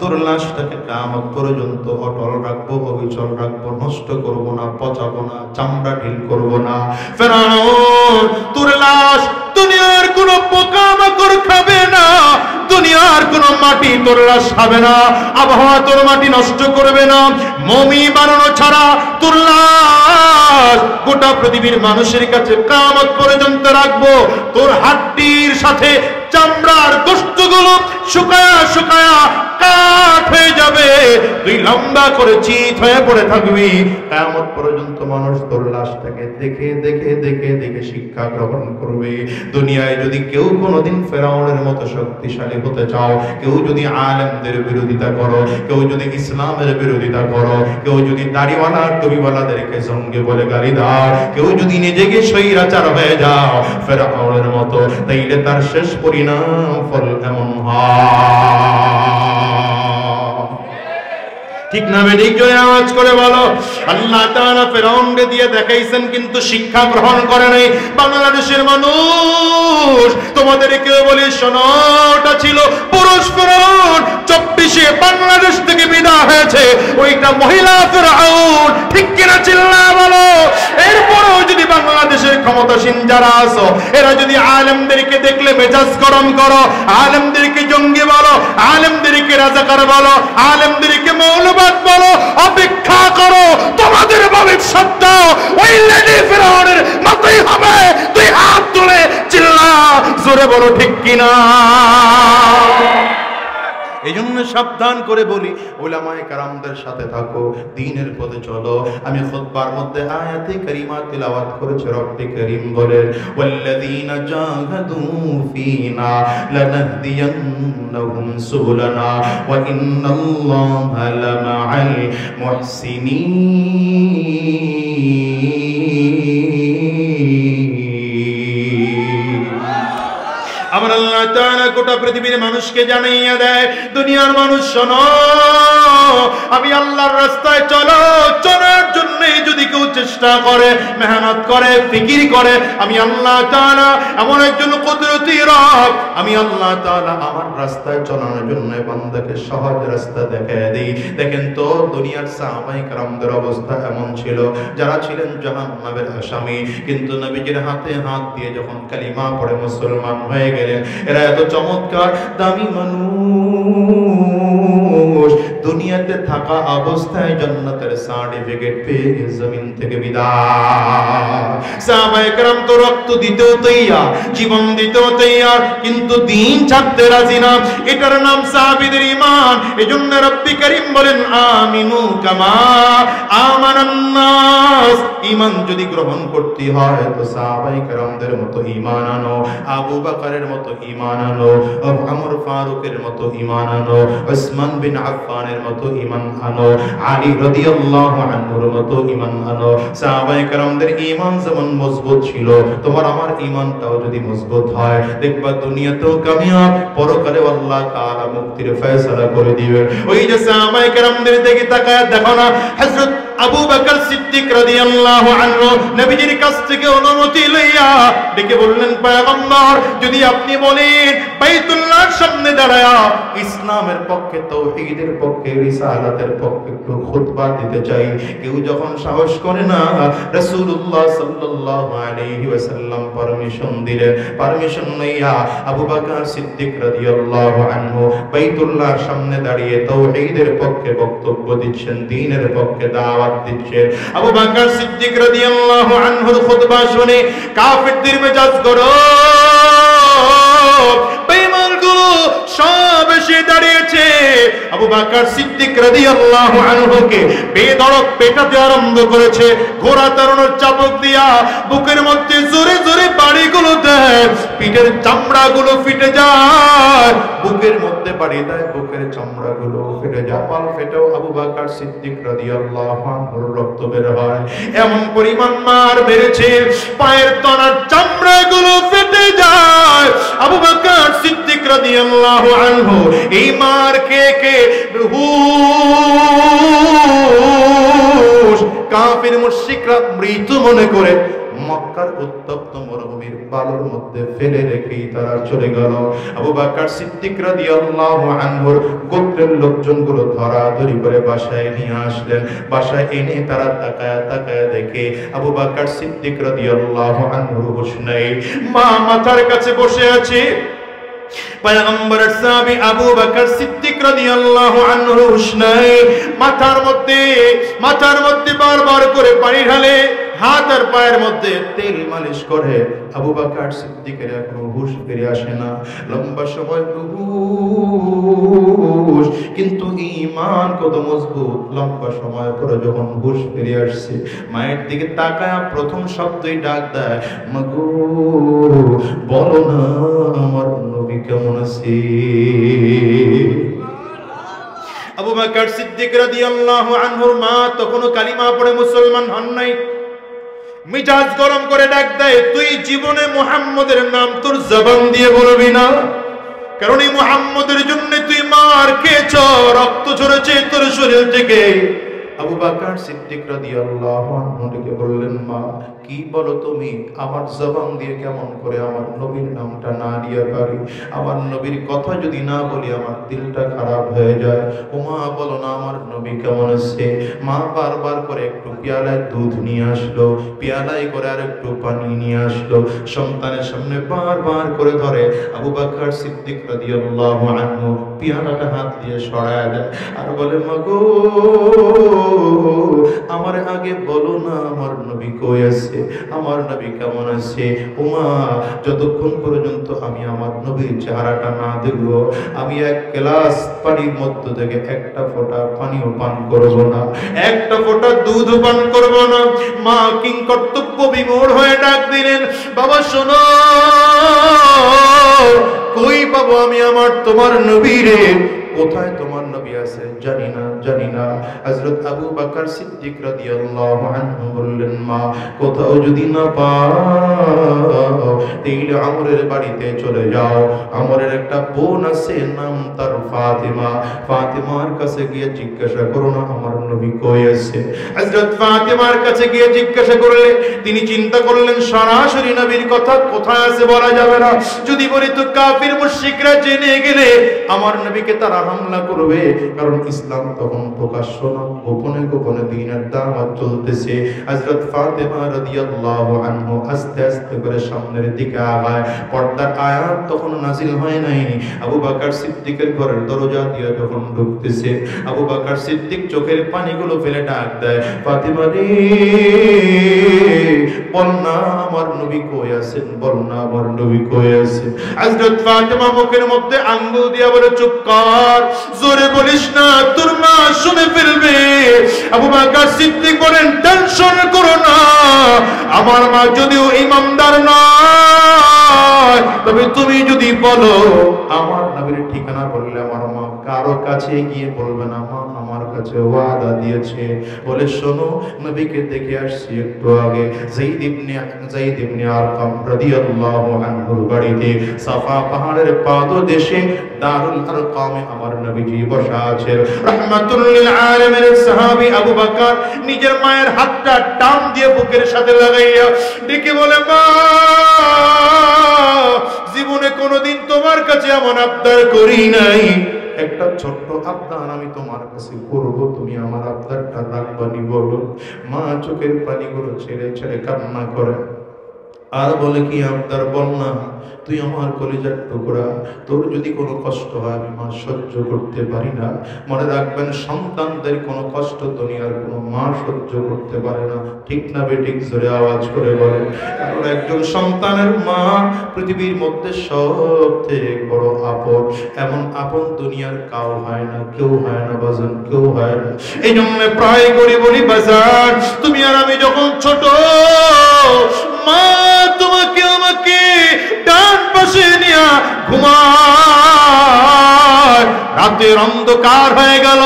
তোর লাশটাকে কিয়ামত পর্যন্ত অটল রাখবো, অবিচল রাখবো, নষ্ট করব না, পচাবো না, চামড়া ঢিল করব না। ফেরাউন, তোর লাশ দুনিয়ার কোন পোকামাকড় খাবে না, দুনিয়ার কোন মাটি তোর লাশ খাবে না, আবহাওয়া তোর মাটি নষ্ট করবে না। মমি বানানো ছাড়া তোর লাশ গোটা পৃথিবীর মানুষের কাছে কিয়ামত পর্যন্ত রাখবো। তোর হাড্ডির সাথে চামড়ার গোশতগুলো শুকায়া শুকায়া কাঠ হয়ে যাবে, তুই লম্বা করে চিত হয়ে পড়ে থাকবি। কিয়ামত পর্যন্ত মানুষ তোর লাশটাকে দেখে দেখে দেখে দেখে শিক্ষা গ্রহণ করবে। দুনিয়ায় যদি কেউ কোনোদিন ফেরাউনের মতো শক্তিশালী হতে চাও, কেউ যদি আলেমদের বিরোধিতা করো, কেউ যদি ইসলামের বিরোধিতা করো, কেউ যদি দাড়িওয়ালা টুপিওয়ালাদেরকে জঙ্গি বলে গালি দাও, কেউ যদি নিজেকে স্বৈরাচার হয়ে যাও ফেরাউনের মতো, তাইলে তার শেষ পরিণাম ফল এমন ঠিক না? বেদিক জোরে আওয়াজ করে বলো। আল্লাহ তাআলা ফেরাউনকে দিয়ে দেখাইছেন, কিন্তু শিক্ষা গ্রহণ করে নাই। বাংলাদেশের মানুষ তোমাদেরকে বলি শোনো, ওটা ছিল পুরুষ ফেরাউন, 24-এ বাংলাদেশ থেকে বিদায় হয়েছে, ওইটা মহিলা ফেরাউন। ঠিক কিনা চিল্লা বলো। এরপরেও যদি বাংলাদেশের ক্ষমতাসীন যারা আছো, এরা যদি আলেমদেরকে দেখলে মেজাজ গরম করো, আলেমদেরকে জঙ্গি বলো, আলেমদেরকে রাজাকার বলো, আলেমদেরকে মৌলবাদ বলো, অপেক্ষা করো, তোমাদের ভবিষ্যৎ প্রতিশোধ ওই লেডি ফিরআউনের মতই হবে। তুই হাত তুলে চিল্লা, জোরে বলো ঠিক কিনা। এই জন্য সাবধান করে বলি, উলামায়ে কেরামদের সাথে থাকো, দ্বীনের পথে চলো। আমি খুতবার মধ্যে আয়াতে কারিমা তিলাওয়াত করেছি। রব্বি করিম বলে, ওয়াল্লাযীনা জাহাদু ফীনা লানাহদিয়ান্নাহুম সুবুলানা ওয়া ইন্নাল্লাহা লামাআল মুহসিনিন। আমার আল্লাহ তাআলা গোটা পৃথিবীর মানুষকে জানাইয়া দেয়, দুনিয়ার মানুষ শোনো, আমি আল্লাহর রাস্তায় চলো, চলার জন্য যদি কেউ চেষ্টা করে, মেহনত করে, ফিকির করে, আমি আল্লাহ তাআলা এমন একজন কুদরতি রব, আমি আল্লাহ তাআলা আমার রাস্তায় চলানোর জন্য বান্দাকে সহজ রাস্তা দেখায় দেই। দেখেন তো দুনিয়ার সাহাবায়ে কেরামদের অবস্থা এমন ছিল, যারা ছিলেন জাহান্নামের আসামি, কিন্তু নবীজির হাতে হাত দিয়ে যখন কালিমা পড়ে মুসলমান হয়ে গেলেন। এরা এত চমৎকার দামি মানুষ, দুনিয়াতে থাকা অবস্থায় জান্নাতের সার্টিফিকেট পেয়ে জমিন থেকে বিদায়। সাহাবায়ে কেরাম তো রক্ত দিতেও তৈয়ার, জীবন দিতেও তৈয়ার, কিন্তু দ্বীন ছাড়তে রাজি না। এটার নাম সাহাবীদের ঈমান। এজন্য রব্বি করিম বলেন, আমিনু কামা আমানান নাস। ঈমান যদি গ্রহণ করতে হয় তো সাহাবায়ে কেরামদের মতো ঈমান আনো, আবু বকরের মতো ঈমান আনো, ওমর ফারুকের মতো ঈমান আনো, উসমান বিন আফফানের মতো ঈমান আনো, আলী রাদিয়াল্লাহু আনহুর মতো ঈমান আনো। সাহাবায়ে কেরামদের ঈমান যেমন মজবুত ছিল, তোমার আমার ঈমানটাও যদি মজবুত হয়, দেখবা দুনিয়াতেও কামিয়াব, পরকালে আল্লাহ তাআলা মুক্তির ফয়সালা করে দিবেন। ওই যে সাহাবায়ে কেরামদের দিকে তাকায় দেখো না, হযরত আবু বকর সিদ্দিক রাদিয়াল্লাহু আনহু নবীজির কাছ থেকে অনুমতি লইয়া ডেকে বললেন, পয়গম্বর যদি আপনি বলেন বাইতুল্লাহর সামনে দাঁড়ায়া ইসলামের পক্ষে, তাওহীদের পক্ষে, রিসালাতের পক্ষে একটু খুতবা দিতে চাই। কেউ যখন সাহস করে না, রাসূলুল্লাহ সাল্লাল্লাহু আলাইহি ওয়াসাল্লাম পারমিশন দিলেন। পারমিশন লইয়া আবু বকর সিদ্দিক রাদিয়াল্লাহু আনহু বাইতুল্লাহর সামনে দাঁড়িয়ে তাওহীদের পক্ষে বক্তব্য দিচ্ছেন, দ্বীনের পক্ষে দাওয়াত দিচ্ছেন। আবু বকর সিদ্দিক রাদিয়াল্লাহু আনহুর খুতবা শুনে কাফিরদের মেজাজ গরম, বেঈমানগুলো সব এসে দাঁড়িয়েছে। আবু বকর সিদ্দিক রাদিয়াল্লাহু আনহুকে বেধড়ক পেটাতে আরম্ভ করেছে। ঘোড়া তাড়ানোর চাবুক দিয়া বুকের মধ্যে জোরে জোরে বাড়িগুলো দেয়, পিঠের চামড়াগুলো ফেটে যায়। বুকের মধ্যে বাড়ি দেয়, বুকের চামড়াগুলো ফেটে যায়। পাল ফেটেও আবু বকর সিদ্দিক রাদিয়াল্লাহু আনহুর রক্ত বের হয়। এমন পরিমাণ মার মেরেছে, পায়ের তলার চামড়াগুলো ফেটে যায়। আবু বকর সিদ্দিক রাদিয়াল্লাহু আনহু এই মার কে কে কাফির মুশরিকরা মৃত্যু মনে করে মক্কার উত্তপ্ত মরুভূমির বালুর মধ্যে ফেলে রেখেই তারা চলে গেল। আবু বকর সিদ্দিক রাদিয়াল্লাহু আনহুর গোত্রের লোকজনগুলো ধরাধরি করে বাসায় নিয়ে আসলেন। বাসায় এনে তারা তাকায়া তাকায়া দেখে আবু বকর সিদ্দিক রাদিয়াল্লাহু আনহুর হুঁশ নাই। মা মাথার কাছে বসে আছে। পয়গম্বরের সাহাবী আবু বকর সিদ্দিক রাদিয়াল্লাহু আনহুর হুঁশ নাই। মাথার মধ্যে বারবার করে পানি ঢালে, হাত আর পায়ের মধ্যে তেল মালিশ করে। আবু বকর সিদ্দিকের এখনো হুঁশ ফিরে আসে না। লম্বা সময় হুঁশ, কিন্তু ঈমান কত মজবুত। লম্বা সময় পরে যখন হুঁশ ফিরে আসছে, মায়ের দিকে তাকায় প্রথম শব্দই ডাক দেয়, মাগো বলো না আমার নবী কেমন আছে। আবু বকর সিদ্দিক রাদিয়াল্লাহু আনহুর মা তখনও কালিমা পড়ে মুসলমান হন নাই। মিজাজ গরম করে ডাক দেয়, তুই জীবনে মুহাম্মদের নাম তোর জবান দিয়ে বলবি না? কারণ এই মুহাম্মদের জন্য তুই মার খেয়েছ, রক্ত ঝরেছে তোর শরীর থেকে। আবু বকর সিদ্দিক রাদিয়াল্লাহু আনহু ডেকে বললেন, মা কি বলো তুমি? আমার জবান দিয়ে কেমন করে আমার নবীর নামটা না নিয়ে পারি? আমার নবীর কথা যদি না বলি আমার দিলটা খারাপ হয়ে যায়। ও মা বলো না আমার নবী কেমন আছে? মা বারবার করে একটু পেয়ালায় দুধ নিয়ে আসলো, পেয়ালায় করে আর একটু পানি নিয়ে আসলো। সন্তানের সামনে বারবার করে ধরে। আবু বকর সিদ্দিক রাদিয়াল্লাহু আনহু পেয়ালাটা হাত দিয়ে সরায় দেয় আর বলে, মাগো আমার আগে বলো না আমার নবী কই আছে, আমার নবী কেমন আছে। ওমা, যতক্ষণ পর্যন্ত আমি আমার নবীর চেহারাটা না দেখব, আমি এক গ্লাস পানির মধ্য থেকে একটা ফোঁটা পানিও পান করব না, একটা ফোঁটা দুধ পান করব না। মা কিং কর্তব্য বিমূঢ় হয়ে ডাক দিলেন, বাবা শোনো, কই পাবো আমি আমার তোমার নবী রে? কোথায় তোমার নবী আছে? জানি না, জানি না। হযরত আবু বকর সিদ্দিক রাদিয়াল্লাহু আনহু বললেন, মা কোথাও যদি না পাও তাহলে আমরের বাড়িতে চলে যাও। আমরের একটা বোন আছে, নাম তার ফাতিমা। ফাতিমার কাছে গিয়ে জিজ্ঞাসা করো না আমার নবী কই আছে। হযরত ফাতিমার কাছে গিয়ে জিজ্ঞাসা করলে তিনি চিন্তা করলেন সরাসরি নবীর কথা কোথায় আছে বলা যাবে না, যদি বলি তো কাফির মুশরিকরা জেনে গেলে আমার নবীকে তারা হামলা করবে, কারণ ইসলাম তখন প্রকাশ্য না, গোপনে গোপনে দ্বীনের দাওয়াত চলতেছে। হযরত ফাতিমা রাদিয়াল্লাহু আনহু আস্তে আস্তে করে সামনের দিকে আগায়। পর্দার আয়াত তখন নাজিল হয় নাই। আবু বকর সিদ্দিকের ঘরের দরজা দিয়ে যখন ঢুকতেছে, আবু বকর সিদ্দিক চোখের পানিগুলো ফেলে ডাক দেয়, ফাতিমা রে, বল না আমার নবী কই আছেন, বল না আমার নবী কই আছেন। হযরত ফাতিমা মুখের মধ্যে আঙ্গুল দিয়ে বলে, চুপ কর, জোরে বলিস না, তোর মা শুনে ফেলবে। আবু বকর সিদ্দিক বলেন, টেনশন করো না, আমার মা যদিও ইমানদার নয়, তবে তুমি যদি বলো আমার নবীর ঠিকানা বললে আমার মা কারো কাছে গিয়ে বলবে না, মা আমার কাছে ওয়াদা দিয়েছে। বলে শোনো, নবীকে দেখে আসছি একটু আগে, যায়েদ ইবনে আরকাম রাদিয়াল্লাহু আনহুর বাড়িতে সাফা পাহাড়ের পাদদেশে দারুল আরকামে আমার নবীজি বসা আছেন। রাহমাতুল লিল আলামিন সাহাবী আবু বকর নিজের মায়ের হাতটা টান দিয়ে বুকের সাথে লাগাইয়া ডেকে বলে, মা জীবনে কোনোদিন তোমার কাছে এমন আবদার করি নাই, একটা ছোট্ট আবদার আমি তোমার কাছে করব, তুমি আমার আবদারটা রাখবানি বলো। মা চোখের পানিগুলো ছেড়ে ছেড়ে কান্না করে আর বলে, কি আবদার বল না, তুই আমার কলিজার টুকরা, তোর যদি কোনো কষ্ট হয় আমি মা সহ্য করতে পারি না। মনে রাখবেন, সন্তানদের কোনো কষ্ট দুনিয়ার কোনো মা সহ্য করতে পারে না, ঠিক না বেঠিক? জোরে আওয়াজ করে বলে। কারণ একজন সন্তানের মা পৃথিবীর মধ্যে সবথেকে বড় আপন, এমন আপন দুনিয়ার কাউ হয় না, কেউ হয় না বাজান, কেউ হয় না। এই জন্য প্রায় করে বলি বাজার, তুমি আর আমি যখন ছোট, মা তোমাকে আমাকে ডান পাশে নিয়ে ঘুমায়, রাতের অন্ধকার হয়ে গেল,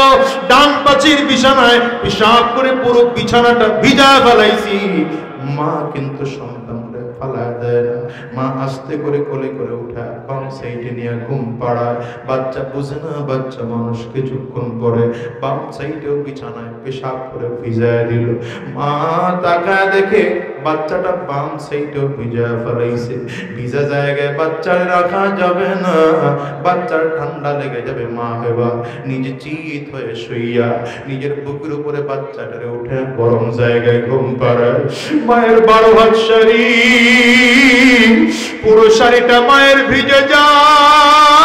ডান পাশের বিছানায় পেশাব করে পুরো বিছানাটা ভিজা ফেলাইছি, মা কিন্তু সন্তানটা ফালায় দেয় না। মা আস্তে করে কোলে করে উঠায়, বাম সাইডে নিয়ে ঘুম পাড়ায়। বাচ্চা বুঝে না, বাচ্চা মানুষ কিছুক্ষণ পরে বাম সাইডেও বিছানায় পেশাব করে ভিজায় দিল। মা তাকায় দেখে বাচ্চাটা বাম সাইডেও ভিজা ফেলাইছে। ভিজা জায়গায় বাচ্চার রাখা যাবে না, বাচ্চার ঠান্ডা লেগে যাবে। মা এবার নিজে চিত হয়ে শুইয়া নিজের বুকের উপরে বাচ্চাটারে উঠে গরম জায়গায় ঘুম পাড়ায়। মায়ের 12 হাত শাড়ি, পুরো শাড়িটা মায়ের ভিজে যায়।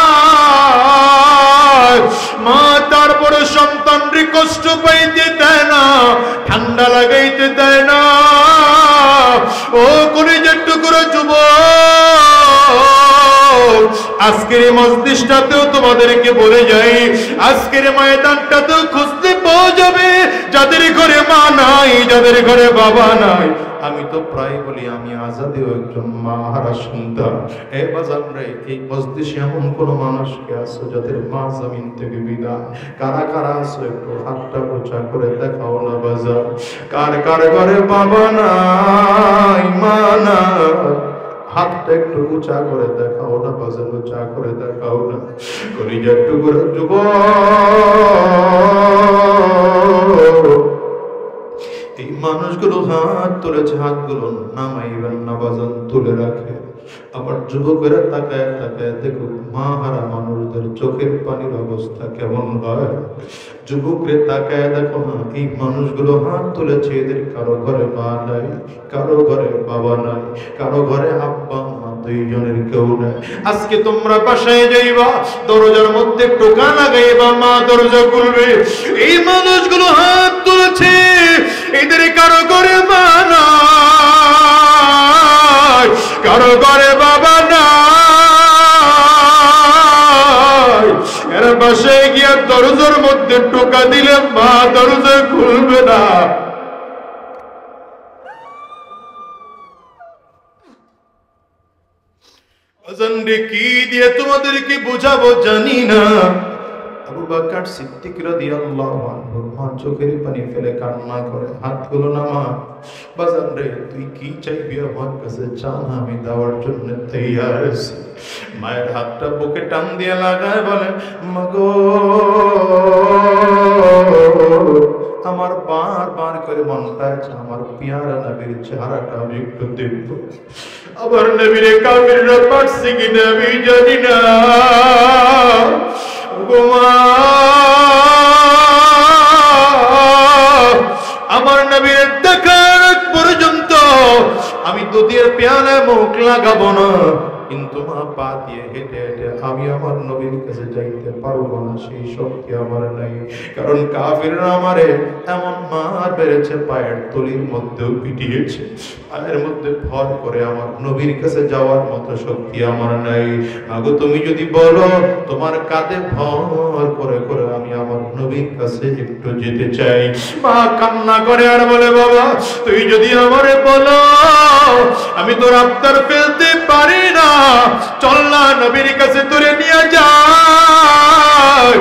মা তারপরে সন্তানকে কষ্ট পাইতে দেয় না, ঠান্ডা লাগাইতে দেয় না। ও কলিজার টুকরো যুবক, আজকের এই মজলিসটাতেও তোমাদেরকে বলে যাই, আজকের ময়দানটাতেও খুঁজতে পাওয়া যাবে যাদের ঘরে মা নাই, যাদের ঘরে বাবা নাই। আমি তো প্রায় বলি আমি আজাদেও একজন মা হারা সন্তান। এ বাজান রে, এই মজলিসে এমন কোন মানুষকে আছো যাদের মা জমিন থেকে বিদায়? কারা কারা আছো একটু হাতটা উঁচা করে দেখাও না বাজার। কার কার ঘরে বাবা নাই, মা নাই, হাতটা একটু উঁচা করে দেখাও না বাজার, উঁচা করে দেখাও না। কলিজার টুকরো যুবক, এই মানুষগুলো হাত তুলেছে, হাতগুলো নামাইবেন না বাজান, তুলে রাখে। আবার যুবকেরা তাকায় তাকায় দেখো মা হারা মানুষদের চোখের পানির অবস্থা কেমন হয়। যুবকরে তাকায় দেখো না, এই মানুষগুলো হাত তুলেছে, এদের কারো ঘরে মা নাই, কারো ঘরে বাবা নাই, কারো ঘরে আব্বা মা 2 জনের কেউ নাই। আজকে তোমরা বাসায় যাইবা, দরজার মধ্যে টোকা লাগাইবা, মা দরজা খুলবে। এই মানুষগুলো হাত তুলেছে, এদের কারো করে মা নাই, কারো করে বাবা নাই। এর বাসায় গিয়া দরজার মধ্যে টোকা দিলে মা দরজা খুলবে না। আজানরে কি দিয়ে তোমাদেরকে বোঝাবো জানি না। আবু বকর সিদ্দিক রাদিয়াল্লাহু আনহু মা চোখের পানি ফেলে কান্না করে, হাতগুলো নামা। বাজান রে, তুই কি চাইবি আমার কাছে, চা না, আমি দেওয়ার জন্য তৈয়ার আছি। মায়ের হাতটা বুকে টান দিয়ে লাগায় বলে, মাগো আমার বারবার করে মনটা চায় আমার পিয়ারা নবীর চেহারাটা আমি একটু দেখব। আবার নবীরে কাফিররা পারছে কিনা আমি জানি না। আমার নবীর দেখার পর্যন্ত আমি দুধের পেয়ালায় মুখ লাগাবো না, কিন্তু মা পা দিয়ে হেঁটে হেঁটে আমি আমার নবীর কাছে যাইতে পারবো না, সেই শক্তি আমার নাই। কারণ কাফিররা আমারে এমন মার বেড়েছে, পায়ের তলির মধ্যেও পিটিয়েছে, পায়ের মধ্যে ভর করে আমার নবীর কাছে যাওয়ার মতো শক্তি আমার নাই। আগো তুমি যদি বলো তোমার কাঁধে ভর করে করে আমি আমার নবীর কাছে একটু যেতে চাই। মা কান্না করে আর বলে, বাবা তুই যদি আমারে বলো আমি তোর আবদার ফেলতে পারি না, চল না নবীর কাছে তোরে নিয়ে যাই।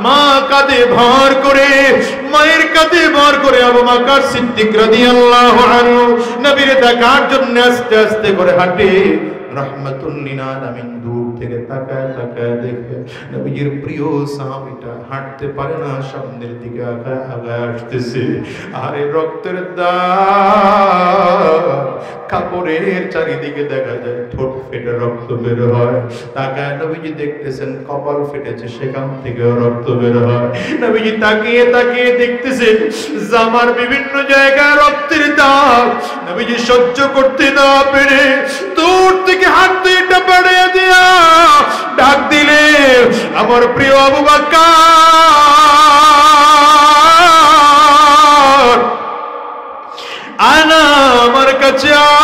মা কাঁধে ভর করে, মায়ের কাঁধে ভর করে আবু বকর সিদ্দিক রাদিয়াল্লাহু আনহু নবীর দেখার জন্য আস্তে আস্তে করে হাঁটে। রাহমাতুল লিল আলামিন দূর থেকে তাকায় তাকায় দেখে নবীজির প্রিয় সাহাবীটা হাঁটতে পারে না, সামনের দিকে আগায় আগায় আসতেছে। আরে রক্তের দাগ, কাপড়ের চারিদিকে দেখা যায় ঠোঁট ফেটে রক্ত বের হয়। তাকায় নবীজি দেখতেছেন কপাল ফেটেছে, সেখান থেকে রক্ত বের হয়। নবীজি তাকিয়ে তাকিয়ে দেখতেছেন জামার বিভিন্ন জায়গায় রক্তের দাগ। নবীজি সহ্য করতে না পেরে দূর থেকে হাত দুইটা বাড়িয়ে দিয়া ডাক দিলে, আমার প্রিয় আবু বকর আনা আমার কাছে আয়।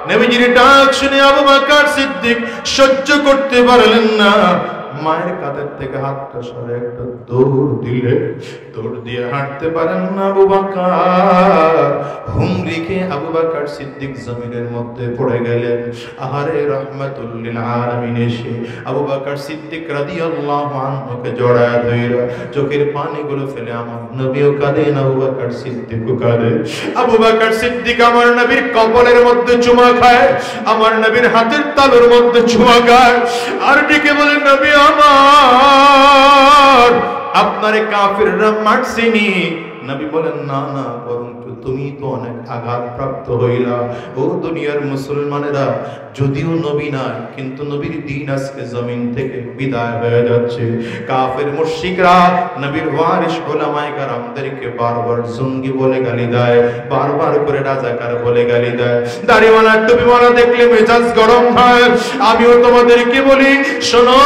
নবীজির ডাক শুনে আবু বকর সিদ্দিক সহ্য করতে পারলেন না, মায়ের কাঁধের থেকে হাতটা সরে একটা দৌড় দিলে, দৌড় দিয়ে হাঁটতে পারেন না আবু বকর। হুমড়ি খেয়ে আবু বকর সিদ্দিক জমিনের মধ্যে পড়ে গেলেন। আহারে রাহমাতুল লিল আলামিন এসে আবু বকর সিদ্দিক রাদিয়াল্লাহু আনহুকে জড়ায় ধরে চোখের পানিগুলো ফেলে আমার নবীও কাঁদেন, আবু বকর সিদ্দিকও কাঁদে। আবু বকর সিদ্দিক আমার নবীর কপালের মধ্যে চুমা খায়, আমার নবীর হাতের তালুর মধ্যে চুমা খায়, আর ডেকে বলে, নবী আমার আপনারে কাফিররা মারছেনি। নবী বলেন, না না, বরং তুমি তো অনেক আঘাত প্রাপ্ত হইলা। ও দুনিয়ার মুসলমানেরা, যদিও নবী নাই কিন্তু নবীর দ্বীন আজকে জমিন থেকে বিদায় হয়ে যাচ্ছে। কাফের মুশরিকরা নবীর ওয়ারিস উলামায়ে কেরামদেরকে বারবার জঙ্গি বলে গালি দেয়, বারবার করে রাজাকার বলে গালি দেয়। দাড়িওয়ালা টুপিওয়ালা দেখলে মেজাজ গরম হয়। আমিও তোমাদেরকে বলি, শোনো,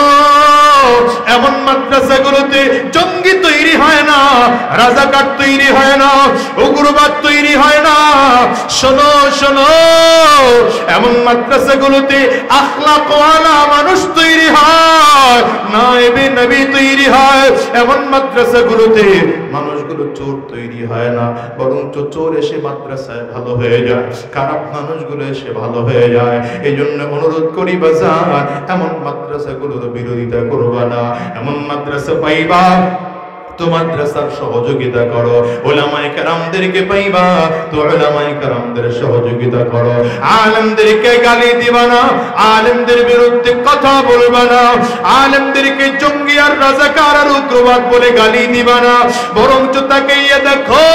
এমন মাদ্রাসাগুলোতে জঙ্গি তৈরি হয় না, রাজাকার তৈরি হয় না, উগ্রবাদ তৈরি হয় না। শোনো শোনো, এমন মাদ্রাসাগুলোতে আখলাকওয়ালা মানুষ তৈরি হয়, নায়েবে নবী তৈরি হয়। এমন মাদ্রাসাগুলোতে মানুষগুলো চোর তৈরি হয় না, বরং চোর এসে মাদ্রাসায় ভালো হয়ে যায়, খারাপ মানুষগুলো এসে ভালো হয়ে যায়। এই জন্য অনুরোধ করি বাজার, এমন মাদ্রাসাগুলোর বিরোধিতা করবা না। এমন মাদ্রাসা পাইবা তো মাদ্রাসার সহযোগিতা করো, উলামায়ে কেরামদেরকে পাইবা তো উলামায়ে কেরামদের সহযোগিতা করো। আলেমদেরকে গালি দিবা না, আলেমদের বিরুদ্ধে কথা বলবা না, আলেমদেরকে জঙ্গি আর রাজাকার আর উগ্রবাদ বলে গালি দিবা না, বরঞ্চ তাকে দেখো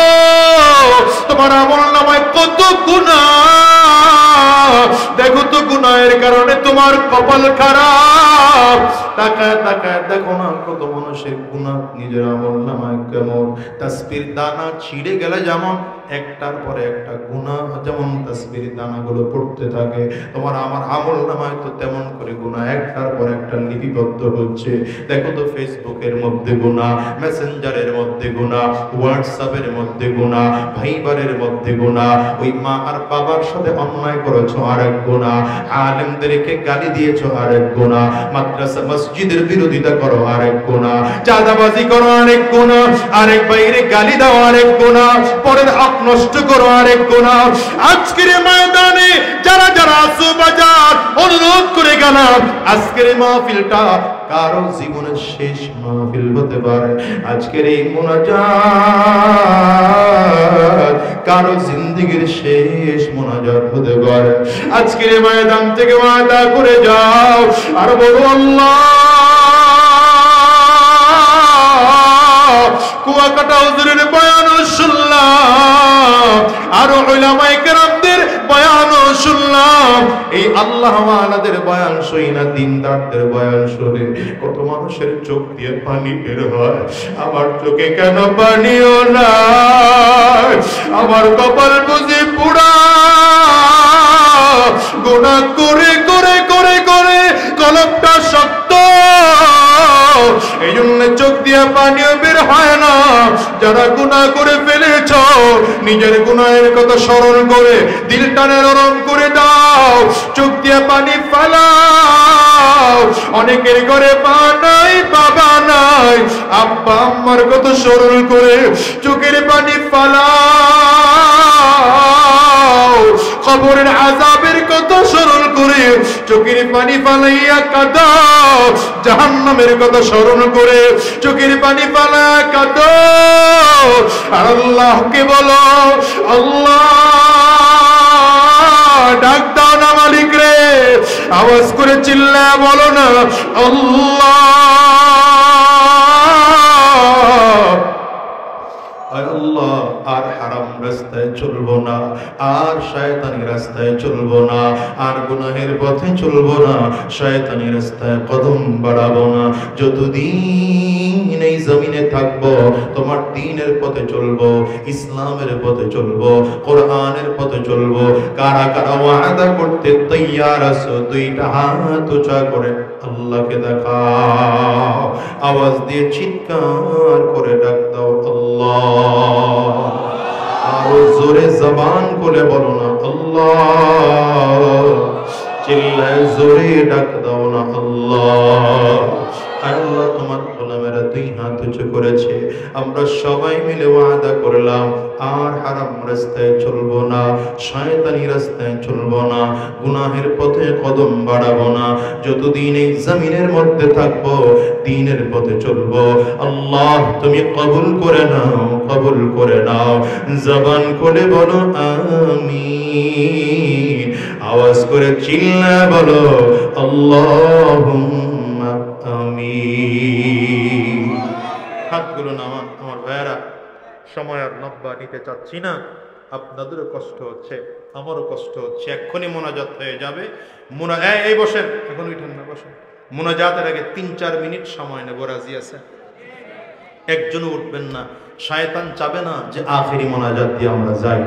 তোমার আমলনামায় কত গুনাহ। দেখো তো গুনাহের কারণে তোমার কপাল খারাপ। তাকায় তাকায় দেখো না কত মানুষের গুনাহ নিজের আমলনামায় কেমন। তাসবির দানা ছিঁড়ে গেলে যেমন একটার পরে একটা গুনাহ যেমন তাসবির দানাগুলো পড়তে থাকে, তোমার আমার আমলনামায় তো তেমন করে গুনাহ একটার পর একটা লিপিবদ্ধ হচ্ছে। দেখো তো ফেসবুকের মধ্যে গুনাহ, মেসেঞ্জারের মধ্যে গুনাহ, হোয়াটসঅ্যাপের মধ্যে গুনাহ, ভাইবারের মধ্যে গুনাহ, ওই মা আর বাবার সাথে অন্যায় করেছো আরেক গুনাহ, আলেমদেরকে গালি দিয়েছো আরেক গুনাহ, মাদ্রাসা মসজিদের বিরোধিতা করো আরেক গুনাহ, চাঁদাবাজি করো আরেক গুনাহ, আরেক বাইরে গালি দাও আরেক গুনাহ, পরের হক নষ্ট করো আরেক গুনাহ। আজকের ময়দানে যারা যারা আসো বাজার অনুরোধ করে গেলাম, আজকের মাহফিলটা কারো জীবনের শেষ মাহফিল হতে পারে। আজকের এই মুনাজাত কারো জিন্দেগীর শেষ মুনাজাত হতে পারে। আজকের ময়দান থেকে ওয়াদা করে যাও আর বলো আল্লাহ, কুয়াকাটা হুজুরের বয়ান শুনলাম, আর উলামায়ে কেরামদের বয়ান শুনলাম, এই আল্লাহ ওয়ালাদের বয়ান শুনি না, দিনদারদের বয়ান শুনে কত মানুষের চোখ দিয়ে পানি বের হয়। আমার চোখে কেন পানিও না? আমার কপাল বুঝি পুরা, গুনাহ করে করে করে করে কলবটা শক্ত, এই জন্য চোখ দিয়ে পানিও বের হয় না। যারা গুনাহ করে ফেলেছ নিজের গুনাহের কথা স্মরণ করে দিলটানে নরম করে দাও, চোখ দিয়ে পানি ফালাও। অনেকের ঘরে মা নাই, বাবা নাই, আব্বা আম্মার কথা স্মরণ করে চোখের পানি ফালাও। কবরের আযাবের কথা স্মরণ করে চোখের পানি ফালাইয়া কাঁদাও। জাহান্নামের কথা স্মরণ করে চোখের পানি ফালাইয়া কাঁদাও। আর আল্লাহকে বলো, আল্লাহ ডাক দাও না মালিক রে, আওয়াজ করে চিল্লায়া বলো না আল্লাহ। আল্লাহ আর হারাম রাস্তায় চলবো না, আর শয়তানি রাস্তায় চলবো না, আর গুনাহের পথে চলবো না, শয়তানি রাস্তায় কদম বাড়াবো না। যতদিন এই জমিনে থাকবো তোমার দ্বীনের পথে চলবো, ইসলামের পথে চলবো, কোরআনের পথে চলবো। কারা কারা ওয়াদা করতে তৈয়ার আছো? দুইটা হাত উঁচা করে আল্লাহকে দেখাও, আওয়াজ দিয়ে চিৎকার করে ডাক দাও আল্লাহ। আরো জোরে জবান খুলে বলো না আল্লাহ, চিল্লায় জোরে ডাক দাও না আল্লাহ। আল্লাহ তোমার গোলামেরা দুই হাত উঁচু করেছে, আমরা সবাই মিলে ওয়াদা করলাম আর হারাম রাস্তায় চলবো না, শয়তানি রাস্তায় চলবো না, গুনাহের পথে কদম বাড়াবো না। যতদিন এই জমিনের মধ্যে থাকবো দ্বীনের পথে চলবো। আল্লাহ তুমি কবুল করে নাও, কবুল করে নাও। জবান খুলে বলো আমিন, আওয়াজ করে চিল্লায় বলো আল্লাহুম্মা আমিন। হাতগুলো নামান আমার ভাইয়েরা, সময় আর লম্বা নিতে চাচ্ছি না, আপনাদেরও কষ্ট হচ্ছে, আমারও কষ্ট হচ্ছে। এক্ষুনি মোনাজাত হয়ে যাবে। এই বসেন, এখন উঠেন না, বসেন। মোনাজাতের আগে 3-4 মিনিট সময় নেব, রাজি আছে? একজনও উঠবেন না, শয়তান চাবে না যে আখেরি মোনাজাত দিয়ে আমরা যাই।